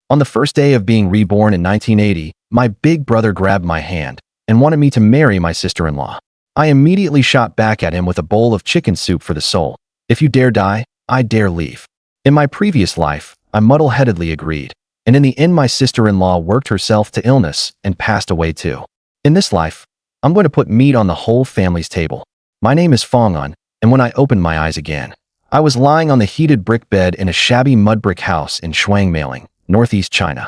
On the first day of being reborn in 1980, my big brother grabbed my hand and wanted me to marry my sister-in-law. I immediately shot back at him with a bowl of chicken soup for the soul. If you dare die, I dare leave. In my previous life, I muddle-headedly agreed, and in the end my sister-in-law worked herself to illness and passed away too. In this life, I'm going to put meat on the whole family's table. My name is Fang An, and when I opened my eyes again, I was lying on the heated brick bed in a shabby mud brick house in Shuangmailing, northeast China.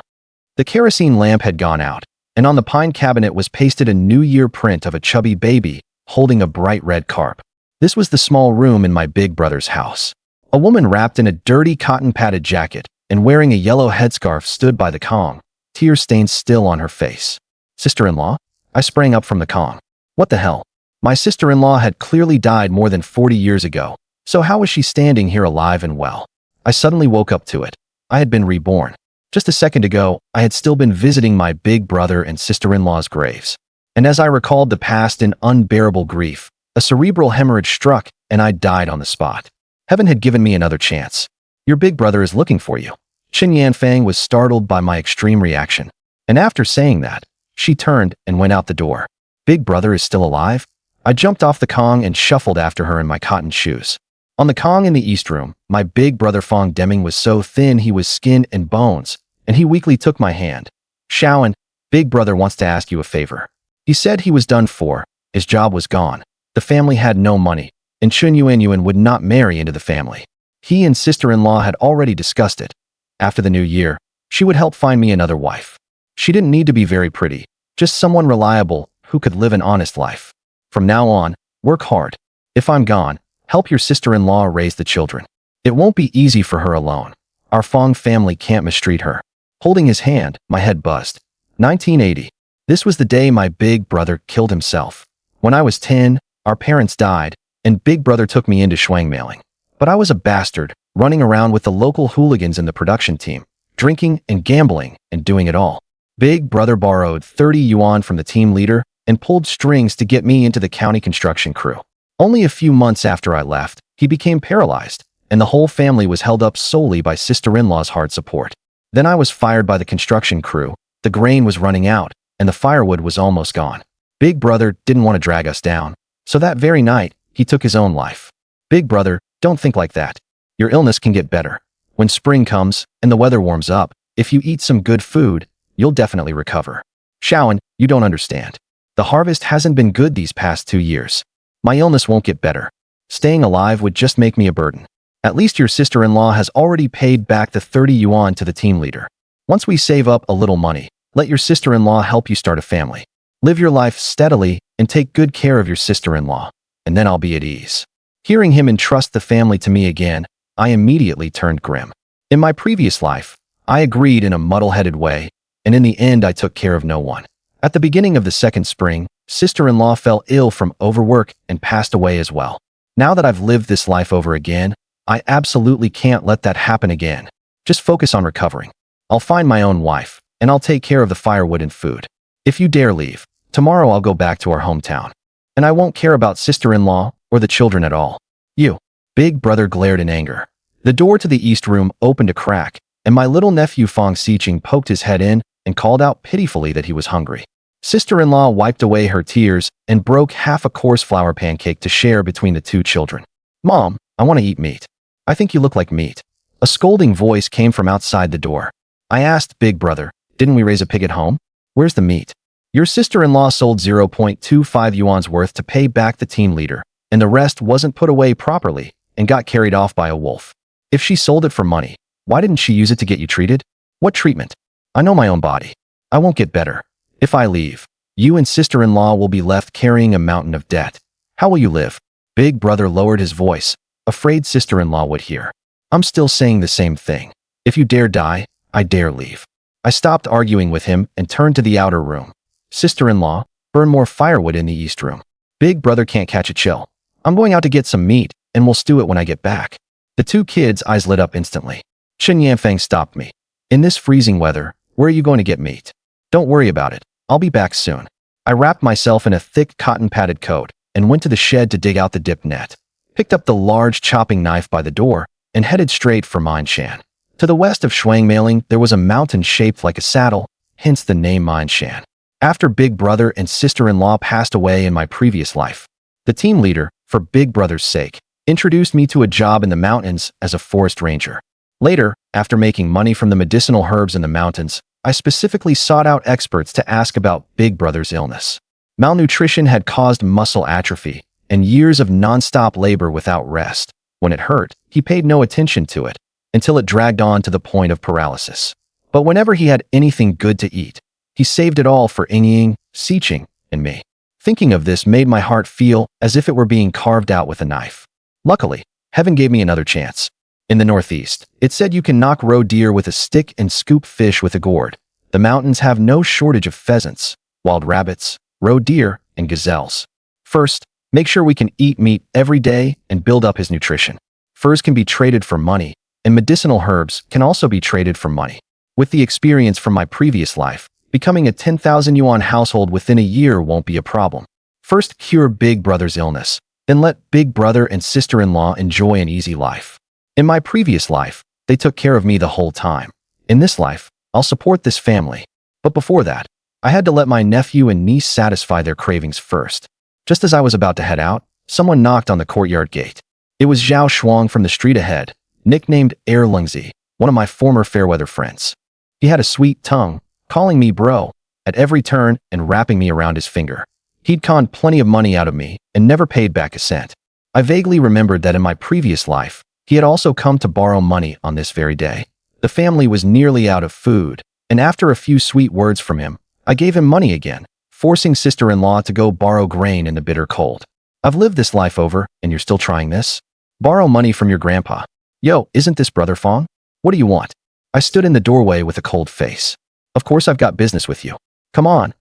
The kerosene lamp had gone out, and on the pine cabinet was pasted a New Year print of a chubby baby holding a bright red carp. This was the small room in my big brother's house. A woman wrapped in a dirty cotton-padded jacket and wearing a yellow headscarf stood by the Kong, tear stains still on her face. Sister-in-law? I sprang up from the Kong. What the hell? My sister-in-law had clearly died more than 40 years ago, so how was she standing here alive and well? I suddenly woke up to it. I had been reborn. Just a second ago, I had still been visiting my big brother and sister-in-law's graves. And as I recalled the past in unbearable grief, a cerebral hemorrhage struck and I died on the spot. Heaven had given me another chance. Your big brother is looking for you. Chen Yanfang was startled by my extreme reaction. And after saying that, she turned and went out the door. Big brother is still alive? I jumped off the Kong and shuffled after her in my cotton shoes. On the Kong in the East Room, my big brother Fang Deming was so thin he was skin and bones, and he weakly took my hand. Shaoan, big brother wants to ask you a favor. He said he was done for, his job was gone, the family had no money, and Chun Yuan would not marry into the family. He and sister-in-law had already discussed it. After the new year, she would help find me another wife. She didn't need to be very pretty, just someone reliable who could live an honest life. From now on, work hard. If I'm gone, help your sister-in-law raise the children. It won't be easy for her alone. Our Fang family can't mistreat her. Holding his hand, my head buzzed. 1980. This was the day my big brother killed himself. When I was 10, our parents died, and big brother took me into Shuangmailing. But I was a bastard, running around with the local hooligans in the production team, drinking and gambling and doing it all. Big brother borrowed 30 yuan from the team leader and pulled strings to get me into the county construction crew. Only a few months after I left, he became paralyzed, and the whole family was held up solely by sister-in-law's hard support. Then I was fired by the construction crew, the grain was running out, and the firewood was almost gone. Big brother didn't want to drag us down, so that very night, he took his own life. Big brother, don't think like that. Your illness can get better. When spring comes and the weather warms up, if you eat some good food, you'll definitely recover. Shaoan, you don't understand. The harvest hasn't been good these past 2 years. My illness won't get better. Staying alive would just make me a burden. At least your sister-in-law has already paid back the 30 yuan to the team leader. Once we save up a little money, let your sister-in-law help you start a family. Live your life steadily and take good care of your sister-in-law, and then I'll be at ease. Hearing him entrust the family to me again, I immediately turned grim. In my previous life, I agreed in a muddle-headed way, and in the end I took care of no one. At the beginning of the second spring, sister-in-law fell ill from overwork and passed away as well. Now that I've lived this life over again, I absolutely can't let that happen again. Just focus on recovering. I'll find my own wife, and I'll take care of the firewood and food. If you dare leave, tomorrow I'll go back to our hometown. And I won't care about sister-in-law or the children at all. You. Big brother glared in anger. The door to the east room opened a crack, and my little nephew Fang Xiqing poked his head in and called out pitifully that he was hungry. Sister-in-law wiped away her tears and broke half a coarse flour pancake to share between the two children. Mom, I want to eat meat. I think you look like meat. A scolding voice came from outside the door. I asked big brother, didn't we raise a pig at home? Where's the meat? Your sister-in-law sold 0.25 yuan's worth to pay back the team leader, and the rest wasn't put away properly and got carried off by a wolf. If she sold it for money, why didn't she use it to get you treated? What treatment? I know my own body. I won't get better. If I leave, you and sister-in-law will be left carrying a mountain of debt. How will you live? Big brother lowered his voice, afraid sister-in-law would hear. I'm still saying the same thing. If you dare die, I dare leave. I stopped arguing with him and turned to the outer room. Sister-in-law, burn more firewood in the east room. Big brother can't catch a chill. I'm going out to get some meat, and we'll stew it when I get back. The two kids' eyes lit up instantly. Chen Yanfang stopped me. In this freezing weather, where are you going to get meat? Don't worry about it. I'll be back soon. I wrapped myself in a thick cotton-padded coat and went to the shed to dig out the dip net, picked up the large chopping knife by the door, and headed straight for Mine Shan. To the west of Shuangmailing, there was a mountain shaped like a saddle, hence the name Mineshan. After Big Brother and sister-in-law passed away in my previous life, the team leader, for Big Brother's sake, introduced me to a job in the mountains as a forest ranger. Later, after making money from the medicinal herbs in the mountains, I specifically sought out experts to ask about Big Brother's illness. Malnutrition had caused muscle atrophy and years of non-stop labor without rest. When it hurt, he paid no attention to it, until it dragged on to the point of paralysis. But whenever he had anything good to eat, he saved it all for Ying, Siqing, and me. Thinking of this made my heart feel as if it were being carved out with a knife. Luckily, heaven gave me another chance. In the Northeast, it said you can knock roe deer with a stick and scoop fish with a gourd. The mountains have no shortage of pheasants, wild rabbits, roe deer, and gazelles. First, make sure we can eat meat every day and build up his nutrition. Furs can be traded for money, and medicinal herbs can also be traded for money. With the experience from my previous life, becoming a 10,000 yuan household within a year won't be a problem. First, cure Big Brother's illness, then let Big Brother and sister-in-law enjoy an easy life. In my previous life, they took care of me the whole time. In this life, I'll support this family. But before that, I had to let my nephew and niece satisfy their cravings first. Just as I was about to head out, someone knocked on the courtyard gate. It was Zhao Shuang from the street ahead, nicknamed Air Lungzi, one of my former fairweather friends. He had a sweet tongue, calling me bro at every turn and wrapping me around his finger. He'd conned plenty of money out of me and never paid back a cent. I vaguely remembered that in my previous life, he had also come to borrow money on this very day. The family was nearly out of food, and after a few sweet words from him, I gave him money again, forcing sister-in-law to go borrow grain in the bitter cold. I've lived this life over, and you're still trying this? Borrow money from your grandpa. Yo, isn't this Brother Fang? What do you want? I stood in the doorway with a cold face. Of course I've got business with you. Come on,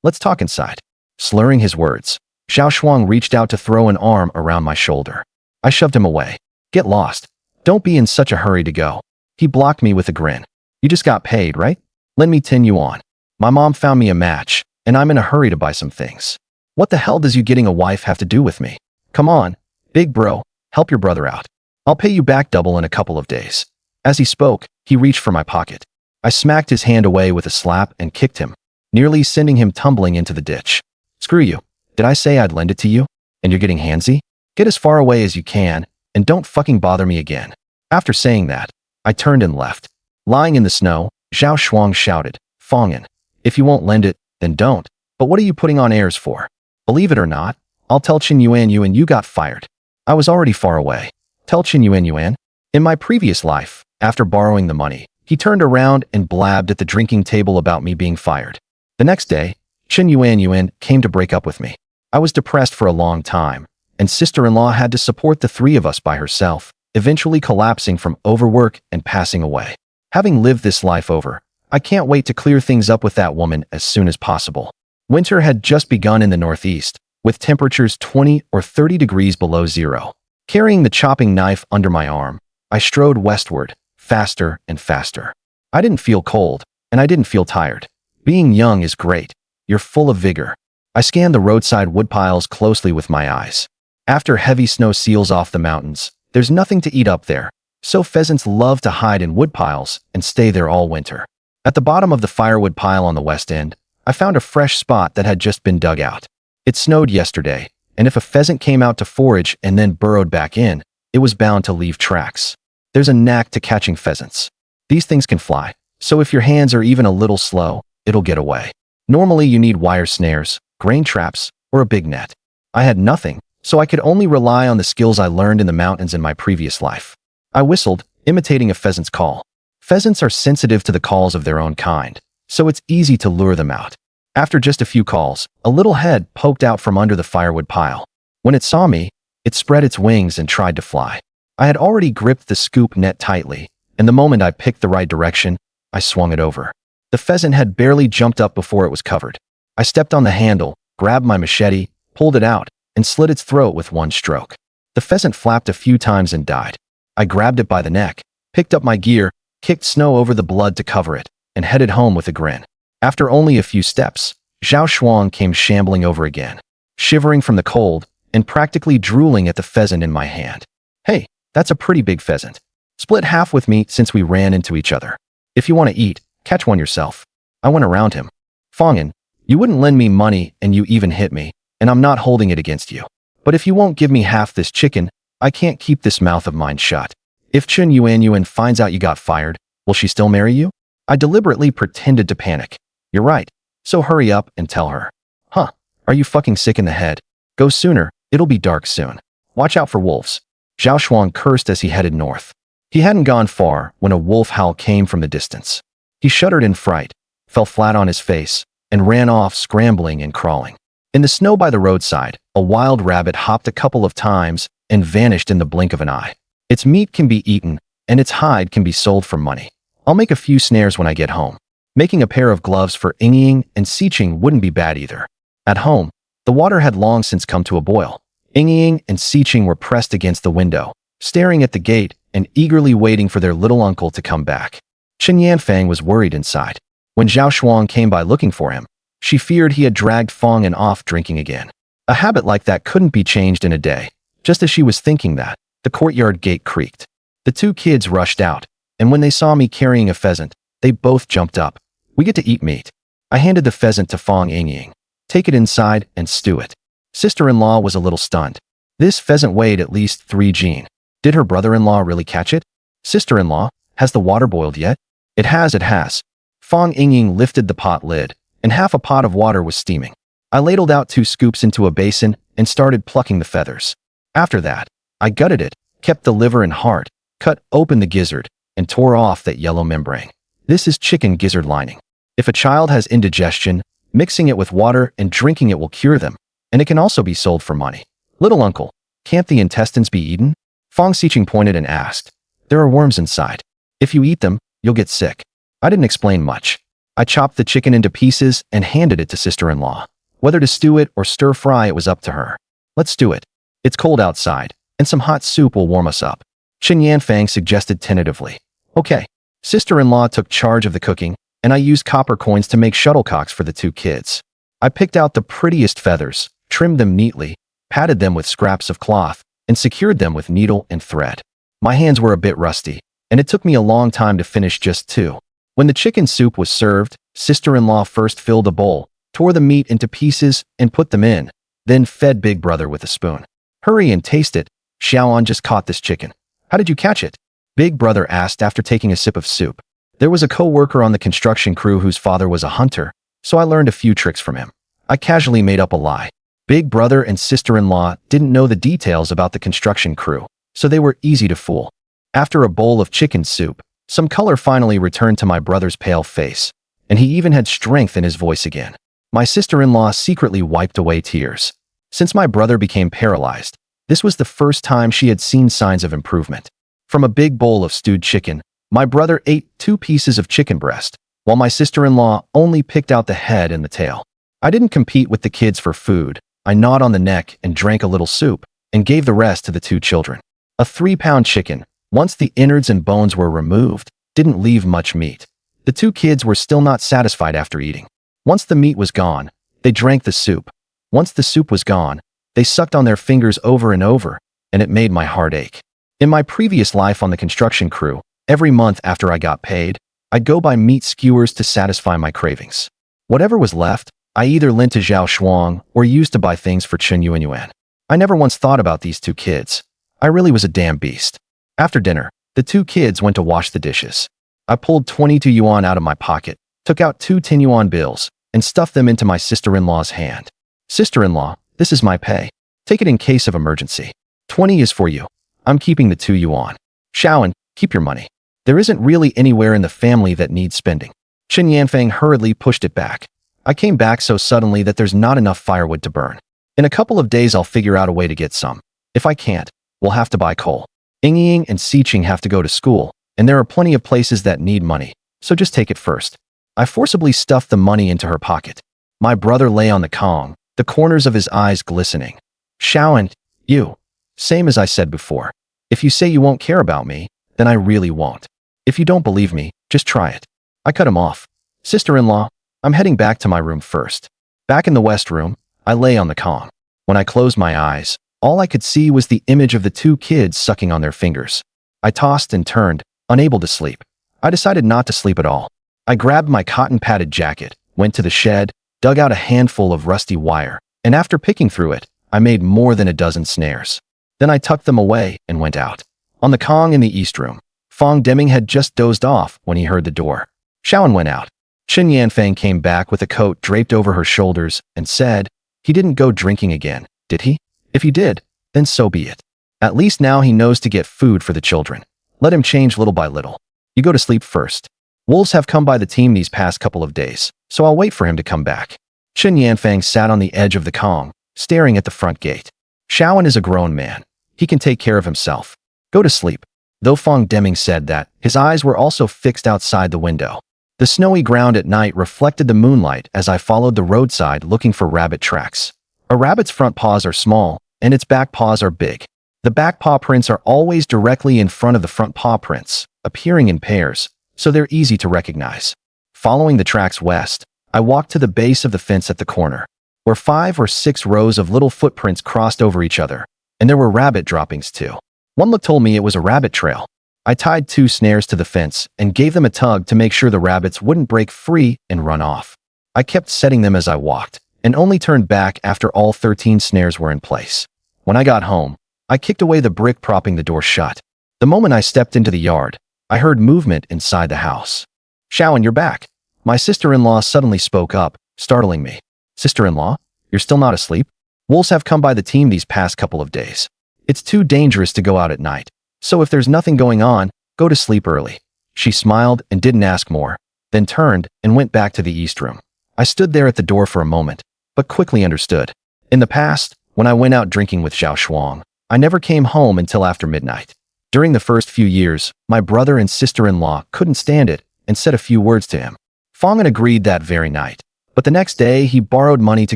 let's talk inside. Slurring his words, Zhao Shuang reached out to throw an arm around my shoulder. I shoved him away. Get lost. Don't be in such a hurry to go. He blocked me with a grin. You just got paid, right? Lend me 10 yuan. My mom found me a match, and I'm in a hurry to buy some things. What the hell does you getting a wife have to do with me? Come on, big bro, help your brother out. I'll pay you back double in a couple of days. As he spoke, he reached for my pocket. I smacked his hand away with a slap and kicked him, nearly sending him tumbling into the ditch. Screw you. Did I say I'd lend it to you? And you're getting handsy? Get as far away as you can, and don't fucking bother me again. After saying that, I turned and left. Lying in the snow, Zhao Shuang shouted, Fang An, if you won't lend it, then don't. But what are you putting on airs for? Believe it or not, I'll tell Qin Yuan you got fired. I was already far away. Tell Qin Yuan. In my previous life, after borrowing the money, he turned around and blabbed at the drinking table about me being fired. The next day, Qin Yuan came to break up with me. I was depressed for a long time, and sister-in-law had to support the three of us by herself, eventually collapsing from overwork and passing away. Having lived this life over, I can't wait to clear things up with that woman as soon as possible. Winter had just begun in the Northeast, with temperatures 20 or 30 degrees below zero. Carrying the chopping knife under my arm, I strode westward, faster and faster. I didn't feel cold, and I didn't feel tired. Being young is great. You're full of vigor. I scanned the roadside woodpiles closely with my eyes. After heavy snow seals off the mountains, there's nothing to eat up there, so pheasants love to hide in woodpiles and stay there all winter. At the bottom of the firewood pile on the west end, I found a fresh spot that had just been dug out. It snowed yesterday, and if a pheasant came out to forage and then burrowed back in, it was bound to leave tracks. There's a knack to catching pheasants. These things can fly, so if your hands are even a little slow, it'll get away. Normally you need wire snares, grain traps, or a big net. I had nothing, so I could only rely on the skills I learned in the mountains in my previous life. I whistled, imitating a pheasant's call. Pheasants are sensitive to the calls of their own kind, so it's easy to lure them out. After just a few calls, a little head poked out from under the firewood pile. When it saw me, it spread its wings and tried to fly. I had already gripped the scoop net tightly, and the moment I picked the right direction, I swung it over. The pheasant had barely jumped up before it was covered. I stepped on the handle, grabbed my machete, pulled it out, and slit its throat with one stroke. The pheasant flapped a few times and died. I grabbed it by the neck, picked up my gear, kicked snow over the blood to cover it, and headed home with a grin. After only a few steps, Zhao Shuang came shambling over again, shivering from the cold and practically drooling at the pheasant in my hand. Hey, that's a pretty big pheasant. Split half with me since we ran into each other. If you want to eat, catch one yourself. I went around him. Fang An, you wouldn't lend me money and you even hit me, and I'm not holding it against you. But if you won't give me half this chicken, I can't keep this mouth of mine shut. If Chen Yuan finds out you got fired, will she still marry you? I deliberately pretended to panic. You're right. So hurry up and tell her. Huh? Are you fucking sick in the head? Go sooner, it'll be dark soon. Watch out for wolves. Zhao Shuang cursed as he headed north. He hadn't gone far when a wolf howl came from the distance. He shuddered in fright, fell flat on his face, and ran off scrambling and crawling. In the snow by the roadside, a wild rabbit hopped a couple of times and vanished in the blink of an eye. Its meat can be eaten, and its hide can be sold for money. I'll make a few snares when I get home. Making a pair of gloves for Ying and Siqing wouldn't be bad either. At home, the water had long since come to a boil. Ying and Siqing were pressed against the window, staring at the gate and eagerly waiting for their little uncle to come back. Chen Yanfang was worried inside. When Zhao Shuang came by looking for him, she feared he had dragged Fang An off drinking again. A habit like that couldn't be changed in a day. Just as she was thinking that, the courtyard gate creaked. The two kids rushed out, and when they saw me carrying a pheasant, they both jumped up. We get to eat meat. I handed the pheasant to Fang Ying. Take it inside and stew it. Sister-in-law was a little stunned. This pheasant weighed at least 3 jin. Did her brother-in-law really catch it? Sister-in-law, has the water boiled yet? It has. Fang Ying lifted the pot lid, and half a pot of water was steaming. I ladled out 2 scoops into a basin and started plucking the feathers. After that, I gutted it, kept the liver and heart, cut open the gizzard, and tore off that yellow membrane. This is chicken gizzard lining. If a child has indigestion, mixing it with water and drinking it will cure them, and it can also be sold for money. Little uncle, can't the intestines be eaten? Fang Siqing pointed and asked. There are worms inside. If you eat them, you'll get sick. I didn't explain much. I chopped the chicken into pieces and handed it to sister-in-law. Whether to stew it or stir-fry it was up to her. Let's do it. It's cold outside, and some hot soup will warm us up. Chen Yanfang suggested tentatively. Okay. Sister-in-law took charge of the cooking, and I used copper coins to make shuttlecocks for the 2 kids. I picked out the prettiest feathers, trimmed them neatly, patted them with scraps of cloth, and secured them with needle and thread. My hands were a bit rusty, and it took me a long time to finish just 2. When the chicken soup was served, sister-in-law first filled a bowl, tore the meat into pieces, and put them in, then fed Big Brother with a spoon. Hurry and taste it. Xiaoan just caught this chicken. How did you catch it? Big Brother asked after taking a sip of soup. There was a co-worker on the construction crew whose father was a hunter, so I learned a few tricks from him. I casually made up a lie. Big Brother and sister-in-law didn't know the details about the construction crew, so they were easy to fool. After a bowl of chicken soup, some color finally returned to my brother's pale face, and he even had strength in his voice again. My sister-in-law secretly wiped away tears. Since my brother became paralyzed, this was the first time she had seen signs of improvement. From a big bowl of stewed chicken, my brother ate 2 pieces of chicken breast, while my sister-in-law only picked out the head and the tail. I didn't compete with the kids for food. I gnawed on the neck and drank a little soup, and gave the rest to the 2 children. A 3-pound chicken, once the innards and bones were removed, didn't leave much meat. The 2 kids were still not satisfied after eating. Once the meat was gone, they drank the soup. Once the soup was gone, they sucked on their fingers over and over, and it made my heart ache. In my previous life on the construction crew, every month after I got paid, I'd go buy meat skewers to satisfy my cravings. Whatever was left, I either lent to Zhao Shuang or used to buy things for Chen Yuan. I never once thought about these 2 kids. I really was a damn beast. After dinner, the 2 kids went to wash the dishes. I pulled 22 yuan out of my pocket, took out 2 10 yuan bills, and stuffed them into my sister-in-law's hand. Sister-in-law, this is my pay. Take it in case of emergency. 20 is for you. I'm keeping the 2 yuan. Xiaoan, keep your money. There isn't really anywhere in the family that needs spending. Chen Yanfang hurriedly pushed it back. I came back so suddenly that there's not enough firewood to burn. In a couple of days I'll figure out a way to get some. If I can't, we'll have to buy coal. Ying and Siqing have to go to school, and there are plenty of places that need money, so just take it first. I forcibly stuffed the money into her pocket. My brother lay on the Kong, the corners of his eyes glistening. Xiaoan, you. Same as I said before. If you say you won't care about me, then I really won't. If you don't believe me, just try it. I cut him off. Sister-in-law, I'm heading back to my room first. Back in the west room, I lay on the Kong. When I closed my eyes, all I could see was the image of the 2 kids sucking on their fingers. I tossed and turned, unable to sleep. I decided not to sleep at all. I grabbed my cotton-padded jacket, went to the shed, dug out a handful of rusty wire, and after picking through it, I made more than a dozen snares. Then I tucked them away and went out. On the Kong in the east room, Fang Deming had just dozed off when he heard the door. Xiaoan went out. Qin Yanfang came back with a coat draped over her shoulders and said, "He didn't go drinking again, did he? If he did, then so be it. At least now he knows to get food for the children. Let him change little by little. You go to sleep first. Wolves have come by the team these past couple of days, so I'll wait for him to come back." Qin Yanfang sat on the edge of the Kong, staring at the front gate. Xiaoan is a grown man. He can take care of himself. Go to sleep. Though Fang Deming said that, his eyes were also fixed outside the window. The snowy ground at night reflected the moonlight as I followed the roadside looking for rabbit tracks. A rabbit's front paws are small, and its back paws are big. The back paw prints are always directly in front of the front paw prints, appearing in pairs, so they're easy to recognize. Following the tracks west, I walked to the base of the fence at the corner, where 5 or 6 rows of little footprints crossed over each other, and there were rabbit droppings too. One look told me it was a rabbit trail. I tied 2 snares to the fence and gave them a tug to make sure the rabbits wouldn't break free and run off. I kept setting them as I walked, and only turned back after all 13 snares were in place. When I got home, I kicked away the brick propping the door shut. The moment I stepped into the yard, I heard movement inside the house. "Xiaoan, you're back." My sister-in-law suddenly spoke up, startling me. "Sister-in-law, you're still not asleep? Wolves have come by the team these past couple of days. It's too dangerous to go out at night, so if there's nothing going on, go to sleep early." She smiled and didn't ask more, then turned and went back to the east room. I stood there at the door for a moment, but quickly understood. In the past, when I went out drinking with Zhao Shuang, I never came home until after midnight. During the first few years, my brother and sister-in-law couldn't stand it and said a few words to him. Fang An agreed that very night, but the next day he borrowed money to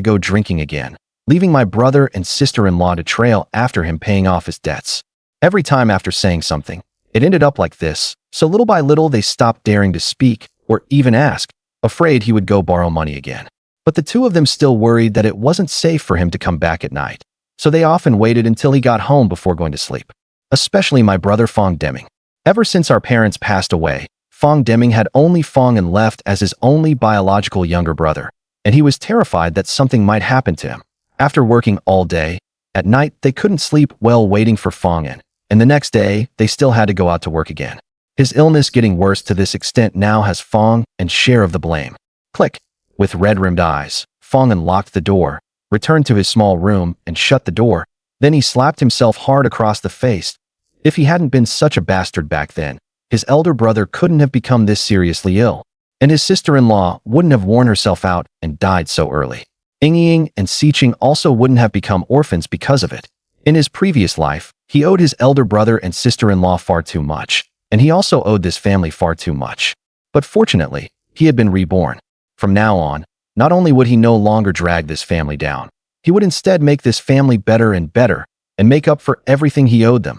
go drinking again, leaving my brother and sister-in-law to trail after him paying off his debts. Every time after saying something, it ended up like this, so little by little they stopped daring to speak or even ask, afraid he would go borrow money again. But the two of them still worried that it wasn't safe for him to come back at night, so they often waited until he got home before going to sleep. Especially my brother Fang Deming. Ever since our parents passed away, Fang Deming had only Fang An left as his only biological younger brother, and he was terrified that something might happen to him. After working all day, at night they couldn't sleep well waiting for Fang An, and the next day they still had to go out to work again. His illness getting worse to this extent now has Fang An's share of the blame. Click. With red-rimmed eyes, Fang An locked the door, returned to his small room, and shut the door. Then he slapped himself hard across the face. If he hadn't been such a bastard back then, his elder brother couldn't have become this seriously ill, and his sister-in-law wouldn't have worn herself out and died so early. Ying and Xiqing also wouldn't have become orphans because of it. In his previous life, he owed his elder brother and sister-in-law far too much, and he also owed this family far too much. But fortunately, he had been reborn. From now on, not only would he no longer drag this family down, he would instead make this family better and better, and make up for everything he owed them.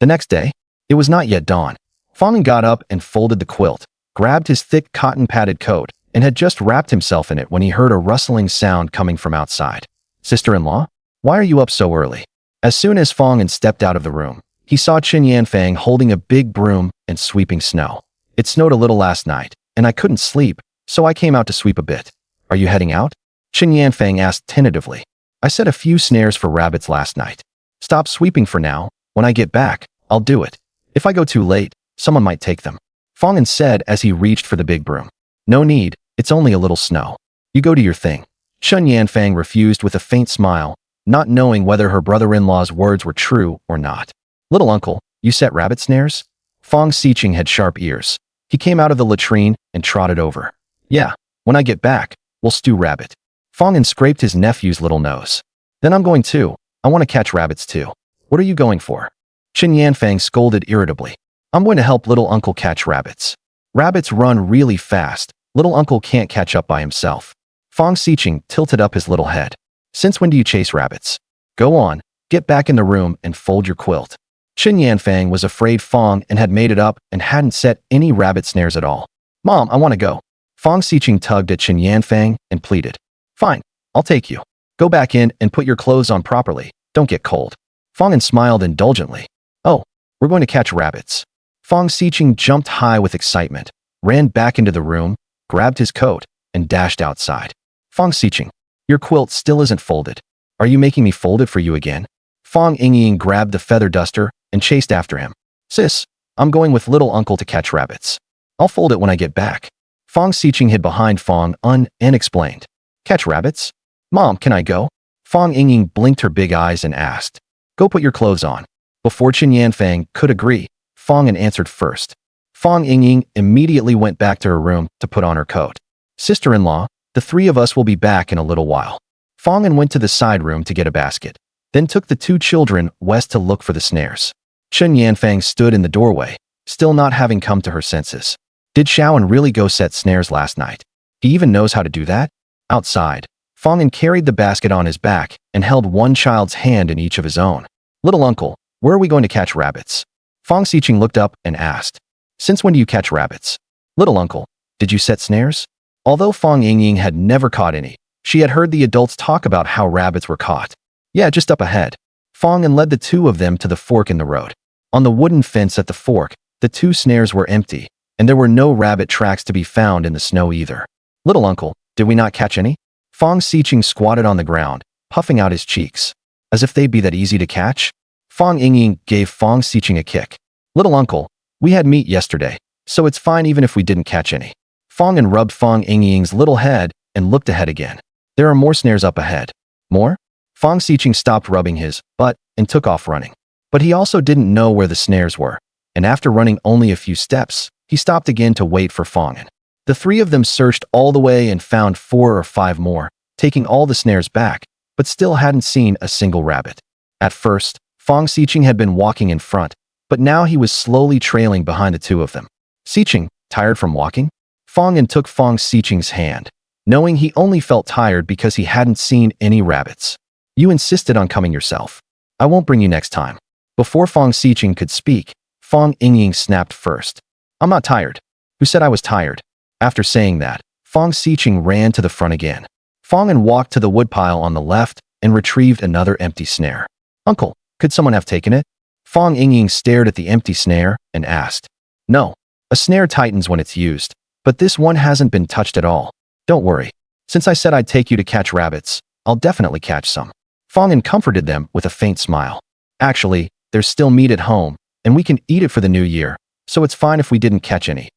The next day, it was not yet dawn. Fang An got up and folded the quilt, grabbed his thick cotton-padded coat, and had just wrapped himself in it when he heard a rustling sound coming from outside. "Sister-in-law, why are you up so early?" As soon as Fang An stepped out of the room, he saw Qin Yanfang holding a big broom and sweeping snow. "It snowed a little last night, and I couldn't sleep, so I came out to sweep a bit. Are you heading out?" Qin Yanfang asked tentatively. "I set a few snares for rabbits last night. Stop sweeping for now. When I get back, I'll do it. If I go too late, someone might take them," Fang An said as he reached for the big broom. "No need, it's only a little snow. You go do your thing." Qin Yanfang refused with a faint smile, not knowing whether her brother-in-law's words were true or not. "Little uncle, you set rabbit snares?" Fang Xiqing had sharp ears. He came out of the latrine and trotted over. "Yeah, when I get back, we'll stew rabbit." Fang An scraped his nephew's little nose. "Then I'm going too. I want to catch rabbits too." "What are you going for?" Qin Yanfang scolded irritably. "I'm going to help little uncle catch rabbits. Rabbits run really fast. Little uncle can't catch up by himself." Fang Xiqing tilted up his little head. "Since when do you chase rabbits? Go on, get back in the room and fold your quilt." Qin Yanfang was afraid Fang An had made it up and hadn't set any rabbit snares at all. "Mom, I want to go." Fang Xiqing tugged at Qin Yanfang and pleaded. "Fine, I'll take you. Go back in and put your clothes on properly. Don't get cold." Fang An smiled indulgently. "Oh, We're going to catch rabbits. Fang Xiqing jumped high with excitement, ran back into the room, grabbed his coat, and dashed outside. Fang Xiqing, your quilt still isn't folded. Are you making me fold it for you again? Fang Yingying grabbed the feather duster and chased after him. Sis, I'm going with little uncle to catch rabbits. I'll fold it when I get back. Fang Xiqing hid behind Fang An and explained. Catch rabbits? Mom, can I go? Fang Yingying blinked her big eyes and asked. Go put your clothes on. Before Qin Yanfang could agree, Fang An answered first. Fang Yingying immediately went back to her room to put on her coat. Sister-in-law, the three of us will be back in a little while. Fang An went to the side room to get a basket, then took the two children west to look for the snares. Qin Yanfang stood in the doorway, still not having come to her senses. Did Xiaoan really go set snares last night? He even knows how to do that? Outside, Fang An carried the basket on his back and held one child's hand in each of his own. Little uncle, where are we going to catch rabbits? Fang Xiqing looked up and asked. Since when do you catch rabbits? Little uncle, did you set snares? Although Fang Yingying had never caught any, she had heard the adults talk about how rabbits were caught. Yeah, just up ahead. Fang An led the two of them to the fork in the road. On the wooden fence at the fork, the two snares were empty, and there were no rabbit tracks to be found in the snow either. Little uncle, did we not catch any? Fang Xiqing squatted on the ground, puffing out his cheeks. As if they'd be that easy to catch? Fang Yingying gave Fang Xiqing a kick. Little uncle, we had meat yesterday, so it's fine even if we didn't catch any. Fang An rubbed Fang Yingying's little head and looked ahead again. There are more snares up ahead. More? Fang Xiqing stopped rubbing his butt and took off running. But he also didn't know where the snares were, and after running only a few steps, he stopped again to wait for Fang An. The three of them searched all the way and found 4 or 5 more, taking all the snares back, but still hadn't seen a single rabbit. At first, Fang Xiqing had been walking in front, but now he was slowly trailing behind the two of them. Xiqing, tired from walking? Fang An took Fang Xiqing's hand, knowing he only felt tired because he hadn't seen any rabbits. You insisted on coming yourself. I won't bring you next time. Before Fang Xiqing could speak, Fang Yingying snapped first. I'm not tired. Who said I was tired? After saying that, Fang Xiqing ran to the front again. Fang An walked to the woodpile on the left and retrieved another empty snare. Uncle, could someone have taken it? Fang Yingying stared at the empty snare and asked. No, a snare tightens when it's used, but this one hasn't been touched at all. Don't worry. Since I said I'd take you to catch rabbits, I'll definitely catch some. Fang An comforted them with a faint smile. Actually, there's still meat at home, and we can eat it for the new year, so it's fine if we didn't catch any.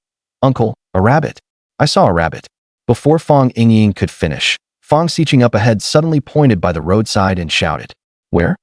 Uncle, a rabbit. I saw a rabbit. Before Fang Yingying could finish, Fang Xiqing up ahead suddenly pointed by the roadside and shouted. Where?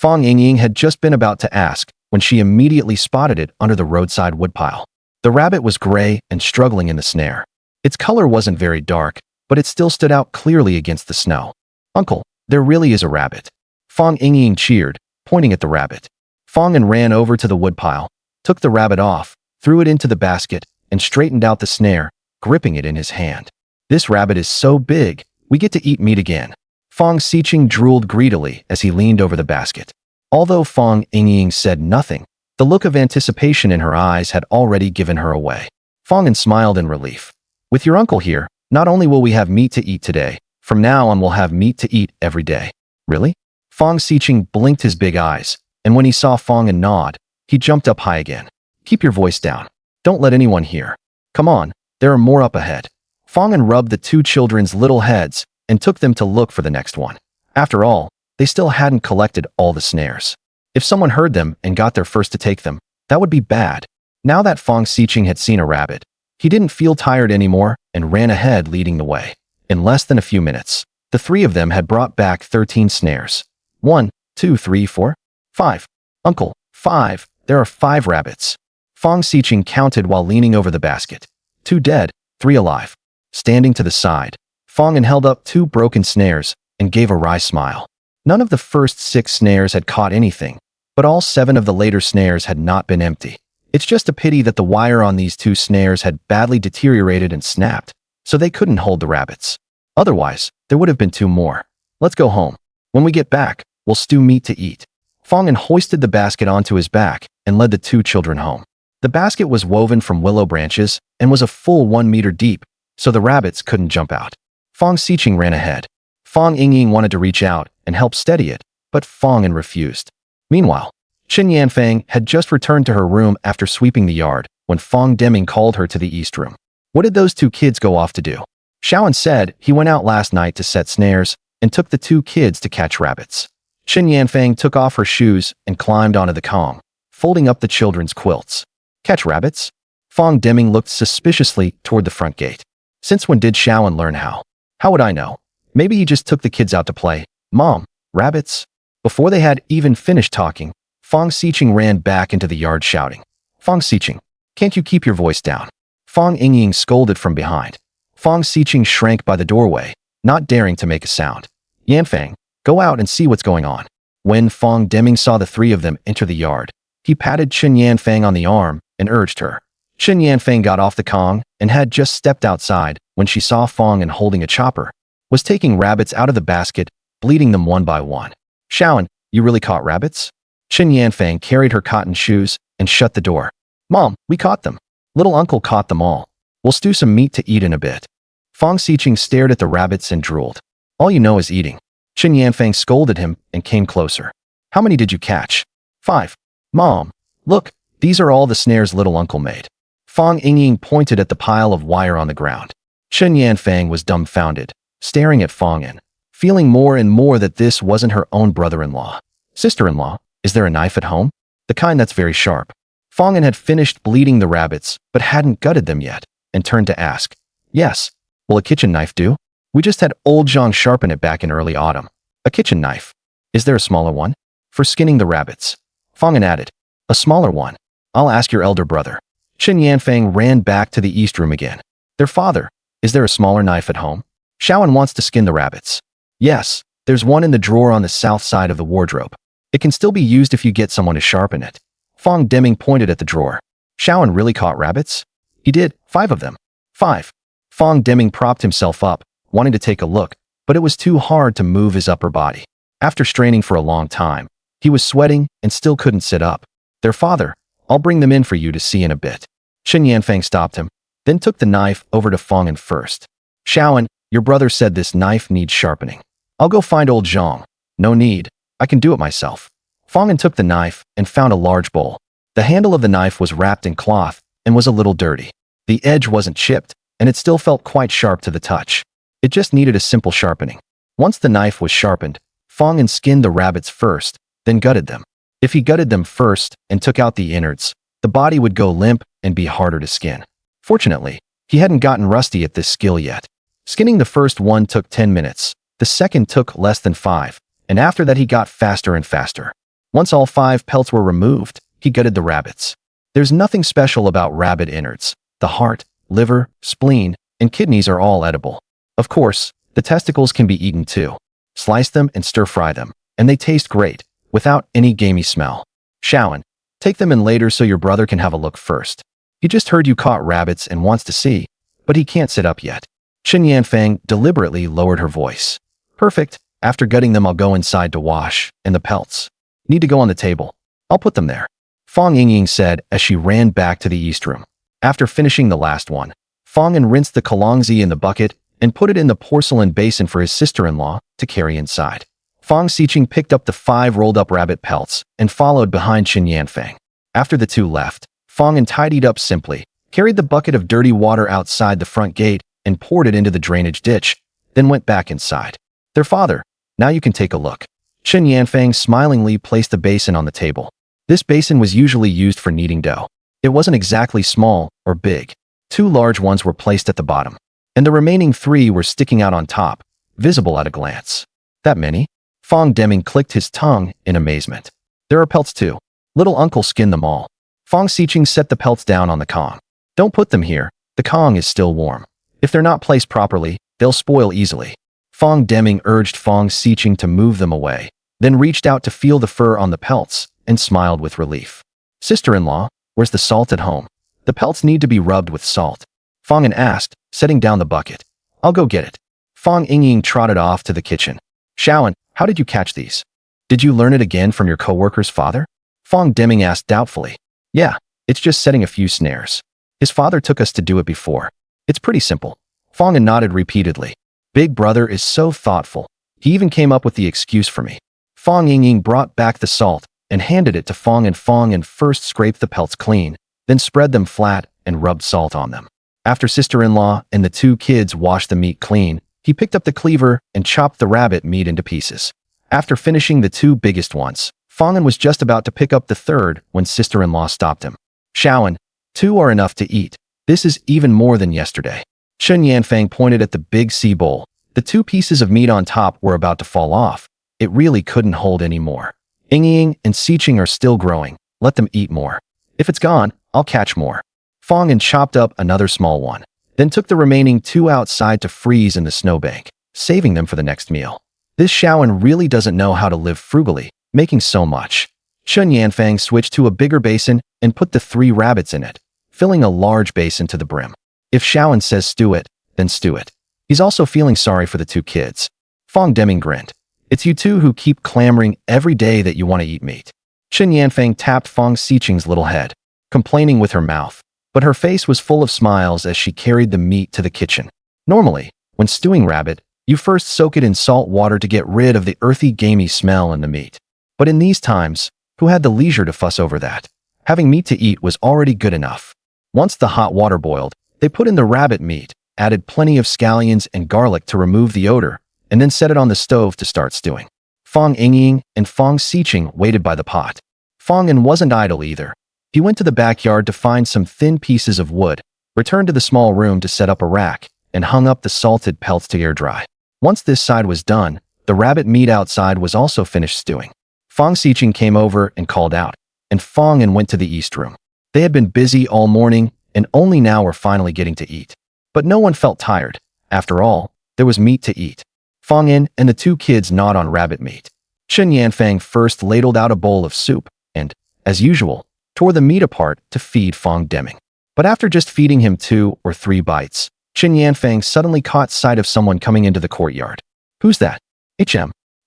Fang Yingying had just been about to ask when she immediately spotted it under the roadside woodpile. The rabbit was gray and struggling in the snare. Its color wasn't very dark, but it still stood out clearly against the snow. Uncle, there really is a rabbit. Fang Yingying cheered, pointing at the rabbit. Fang An ran over to the woodpile, took the rabbit off, threw it into the basket, and straightened out the snare, gripping it in his hand. This rabbit is so big, we get to eat meat again. Fang Xiqing drooled greedily as he leaned over the basket. Although Fang Yingying said nothing, the look of anticipation in her eyes had already given her away. Fang An smiled in relief. With your uncle here, not only will we have meat to eat today, from now on we'll have meat to eat every day. Really? Fang Xiqing blinked his big eyes, and when he saw Fang An nod, he jumped up high again. Keep your voice down. Don't let anyone hear. Come on, there are more up ahead. Fang An rubbed the two children's little heads and took them to look for the next one. After all, they still hadn't collected all the snares. If someone heard them and got there first to take them, that would be bad. Now that Fang Xiqing had seen a rabbit, he didn't feel tired anymore and ran ahead leading the way. In less than a few minutes, the three of them had brought back 13 snares. 1, 2, 3, 4, 5. Uncle, 5. There are 5 rabbits. Fang Xiqing counted while leaning over the basket. 2 dead, 3 alive. Standing to the side, Fang An held up 2 broken snares and gave a wry smile. None of the first 6 snares had caught anything, but all 7 of the later snares had not been empty. It's just a pity that the wire on these 2 snares had badly deteriorated and snapped, so they couldn't hold the rabbits. Otherwise, there would have been 2 more. Let's go home. When we get back, we'll stew meat to eat. Fang An hoisted the basket onto his back and led the 2 children home. The basket was woven from willow branches and was a full 1 meter deep, so the rabbits couldn't jump out. Fang Xiqing ran ahead. Fang Yingying wanted to reach out and help steady it, but Fang An refused. Meanwhile, Qin Yanfang had just returned to her room after sweeping the yard when Fang Deming called her to the east room. What did those two kids go off to do? Xiaoan said he went out last night to set snares and took the two kids to catch rabbits. Qin Yanfang took off her shoes and climbed onto the Kong, folding up the children's quilts. Catch rabbits? Fang Deming looked suspiciously toward the front gate. Since when did Xiaoan learn how? How would I know? Maybe he just took the kids out to play. Mom, rabbits? Before they had even finished talking, Fang Xiqing ran back into the yard shouting. Fang Xiqing, can't you keep your voice down? Fang Yingying scolded from behind. Fang Xiqing shrank by the doorway, not daring to make a sound. Yanfang, go out and see what's going on. When Fang Deming saw the three of them enter the yard, he patted Qin Yanfang on the arm and urged her. Qin Yanfang got off the Kong and had just stepped outside when she saw Fang An holding a chopper, was taking rabbits out of the basket, bleeding them one by one. Xiaoan, you really caught rabbits? Qin Yanfang carried her cotton shoes and shut the door. Mom, we caught them. Little uncle caught them all. We'll stew some meat to eat in a bit. Fang Xiqing stared at the rabbits and drooled. All you know is eating. Qin Yanfang scolded him and came closer. How many did you catch? 5. Mom, look, these are all the snares little uncle made. Fang Yingying pointed at the pile of wire on the ground. Qin Yanfang was dumbfounded, staring at Fang An, feeling more and more that this wasn't her own brother-in-law. Sister-in-law, is there a knife at home? The kind that's very sharp. Fang An had finished bleeding the rabbits, but hadn't gutted them yet, and turned to ask. Yes. Will a kitchen knife do? We just had old Zhang sharpen it back in early autumn. A kitchen knife. Is there a smaller one? For skinning the rabbits. Fang An added. A smaller one. I'll ask your elder brother. Qin Yanfang ran back to the east room again. Their father. Is there a smaller knife at home? Xiaoan wants to skin the rabbits. Yes, there's one in the drawer on the south side of the wardrobe. It can still be used if you get someone to sharpen it. Fang Deming pointed at the drawer. Xiaoan really caught rabbits? He did, 5 of them. 5. Fang Deming propped himself up, wanting to take a look, but it was too hard to move his upper body. After straining for a long time, he was sweating and still couldn't sit up. Their father, I'll bring them in for you to see in a bit. Qin Yanfang stopped him, then took the knife over to Fang An first. Xiaoan, your brother said this knife needs sharpening. I'll go find old Zhang. No need, I can do it myself. Fang An took the knife and found a large bowl. The handle of the knife was wrapped in cloth and was a little dirty. The edge wasn't chipped, and it still felt quite sharp to the touch. It just needed a simple sharpening. Once the knife was sharpened, Fang An skinned the rabbits first, then gutted them. If he gutted them first and took out the innards, the body would go limp and be harder to skin. Fortunately, he hadn't gotten rusty at this skill yet. Skinning the first one took 10 minutes, the second took less than 5, and after that he got faster and faster. Once all 5 pelts were removed, he gutted the rabbits. There's nothing special about rabbit innards. The heart, liver, spleen, and kidneys are all edible. Of course, the testicles can be eaten too. Slice them and stir-fry them, and they taste great, without any gamey smell. Xiaoan, take them in later so your brother can have a look first. He just heard you caught rabbits and wants to see, but he can't sit up yet. Qin Yanfang deliberately lowered her voice. Perfect. After gutting them, I'll go inside to wash, and the pelts need to go on the table. I'll put them there. Fang Yingying said as she ran back to the east room. After finishing the last one, Fang An rinsed the kalongzi in the bucket and put it in the porcelain basin for his sister-in-law to carry inside. Fang Xiqing picked up the 5 rolled-up rabbit pelts and followed behind Qin Yanfang. After the two left, Fang An tidied up simply, carried the bucket of dirty water outside the front gate and poured it into the drainage ditch, then went back inside. Their father, now you can take a look. Qin Yanfang smilingly placed the basin on the table. This basin was usually used for kneading dough. It wasn't exactly small or big. 2 large ones were placed at the bottom, and the remaining 3 were sticking out on top, visible at a glance. That many? Fang Deming clicked his tongue in amazement. There are pelts too. Little uncle skinned them all. Fang Xiqing set the pelts down on the Kong. Don't put them here. The Kong is still warm. If they're not placed properly, they'll spoil easily. Fang Deming urged Fang Xiqing to move them away, then reached out to feel the fur on the pelts and smiled with relief. Sister-in-law, where's the salt at home? The pelts need to be rubbed with salt. Fang An asked, setting down the bucket. I'll go get it. Fang Yingying trotted off to the kitchen. Xiaoan, how did you catch these? Did you learn it again from your co-worker's father? Fang Deming asked doubtfully. Yeah, it's just setting a few snares. His father took us to do it before. It's pretty simple. Fang An nodded repeatedly. Big brother is so thoughtful. He even came up with the excuse for me. Fang Yingying brought back the salt and handed it to Fang An. Fang An first scraped the pelts clean, then spread them flat and rubbed salt on them. After sister-in-law and the two kids washed the meat clean, he picked up the cleaver and chopped the rabbit meat into pieces. After finishing the two biggest ones, Fang An was just about to pick up the third when sister-in-law stopped him. Xiaoan, two are enough to eat. This is even more than yesterday. Chen Yanfang pointed at the big sea bowl. The two pieces of meat on top were about to fall off. It really couldn't hold any more. Ying and Xiqing are still growing. Let them eat more. If it's gone, I'll catch more. Fang An chopped up another small one, then took the remaining two outside to freeze in the snowbank, saving them for the next meal. This Xiaoan really doesn't know how to live frugally, making so much. Chen Yanfang switched to a bigger basin and put the 3 rabbits in it, filling a large basin to the brim. If Xiaoan says stew it, then stew it. He's also feeling sorry for the two kids. Fang Deming grinned. It's you two who keep clamoring every day that you want to eat meat. Chen Yanfang tapped Fang Xiqing's little head, complaining with her mouth, but her face was full of smiles as she carried the meat to the kitchen. Normally, when stewing rabbit, you first soak it in salt water to get rid of the earthy, gamey smell in the meat. But in these times, who had the leisure to fuss over that? Having meat to eat was already good enough. Once the hot water boiled, they put in the rabbit meat, added plenty of scallions and garlic to remove the odor, and then set it on the stove to start stewing. Fang Ying and Fang Xiqing waited by the pot. Fang An wasn't idle either. He went to the backyard to find some thin pieces of wood, returned to the small room to set up a rack, and hung up the salted pelts to air dry. Once this side was done, the rabbit meat outside was also finished stewing. Fang Xiqing came over and called out, and Fang An went to the east room. They had been busy all morning and only now were finally getting to eat. But no one felt tired. After all, there was meat to eat. Fang An and the two kids gnawed on rabbit meat. Chen Yanfang first ladled out a bowl of soup and, as usual, tore the meat apart to feed Fang Deming. But after just feeding him 2 or 3 bites, Chen Yanfang suddenly caught sight of someone coming into the courtyard. Who's that?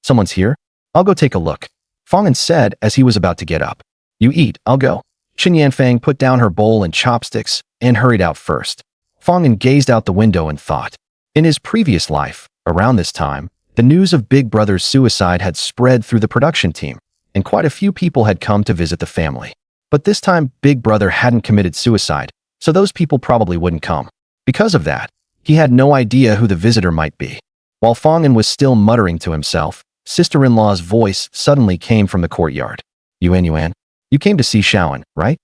Someone's here? I'll go take a look. Fang An said as he was about to get up. You eat, I'll go. Chen Yanfang put down her bowl and chopsticks and hurried out first. Fang An gazed out the window and thought. In his previous life, around this time, the news of Big Brother's suicide had spread through the production team, and quite a few people had come to visit the family. But this time, Big Brother hadn't committed suicide, so those people probably wouldn't come. Because of that, he had no idea who the visitor might be. While Fang An was still muttering to himself, sister-in-law's voice suddenly came from the courtyard. Yuan, you came to see Xiaoan, right?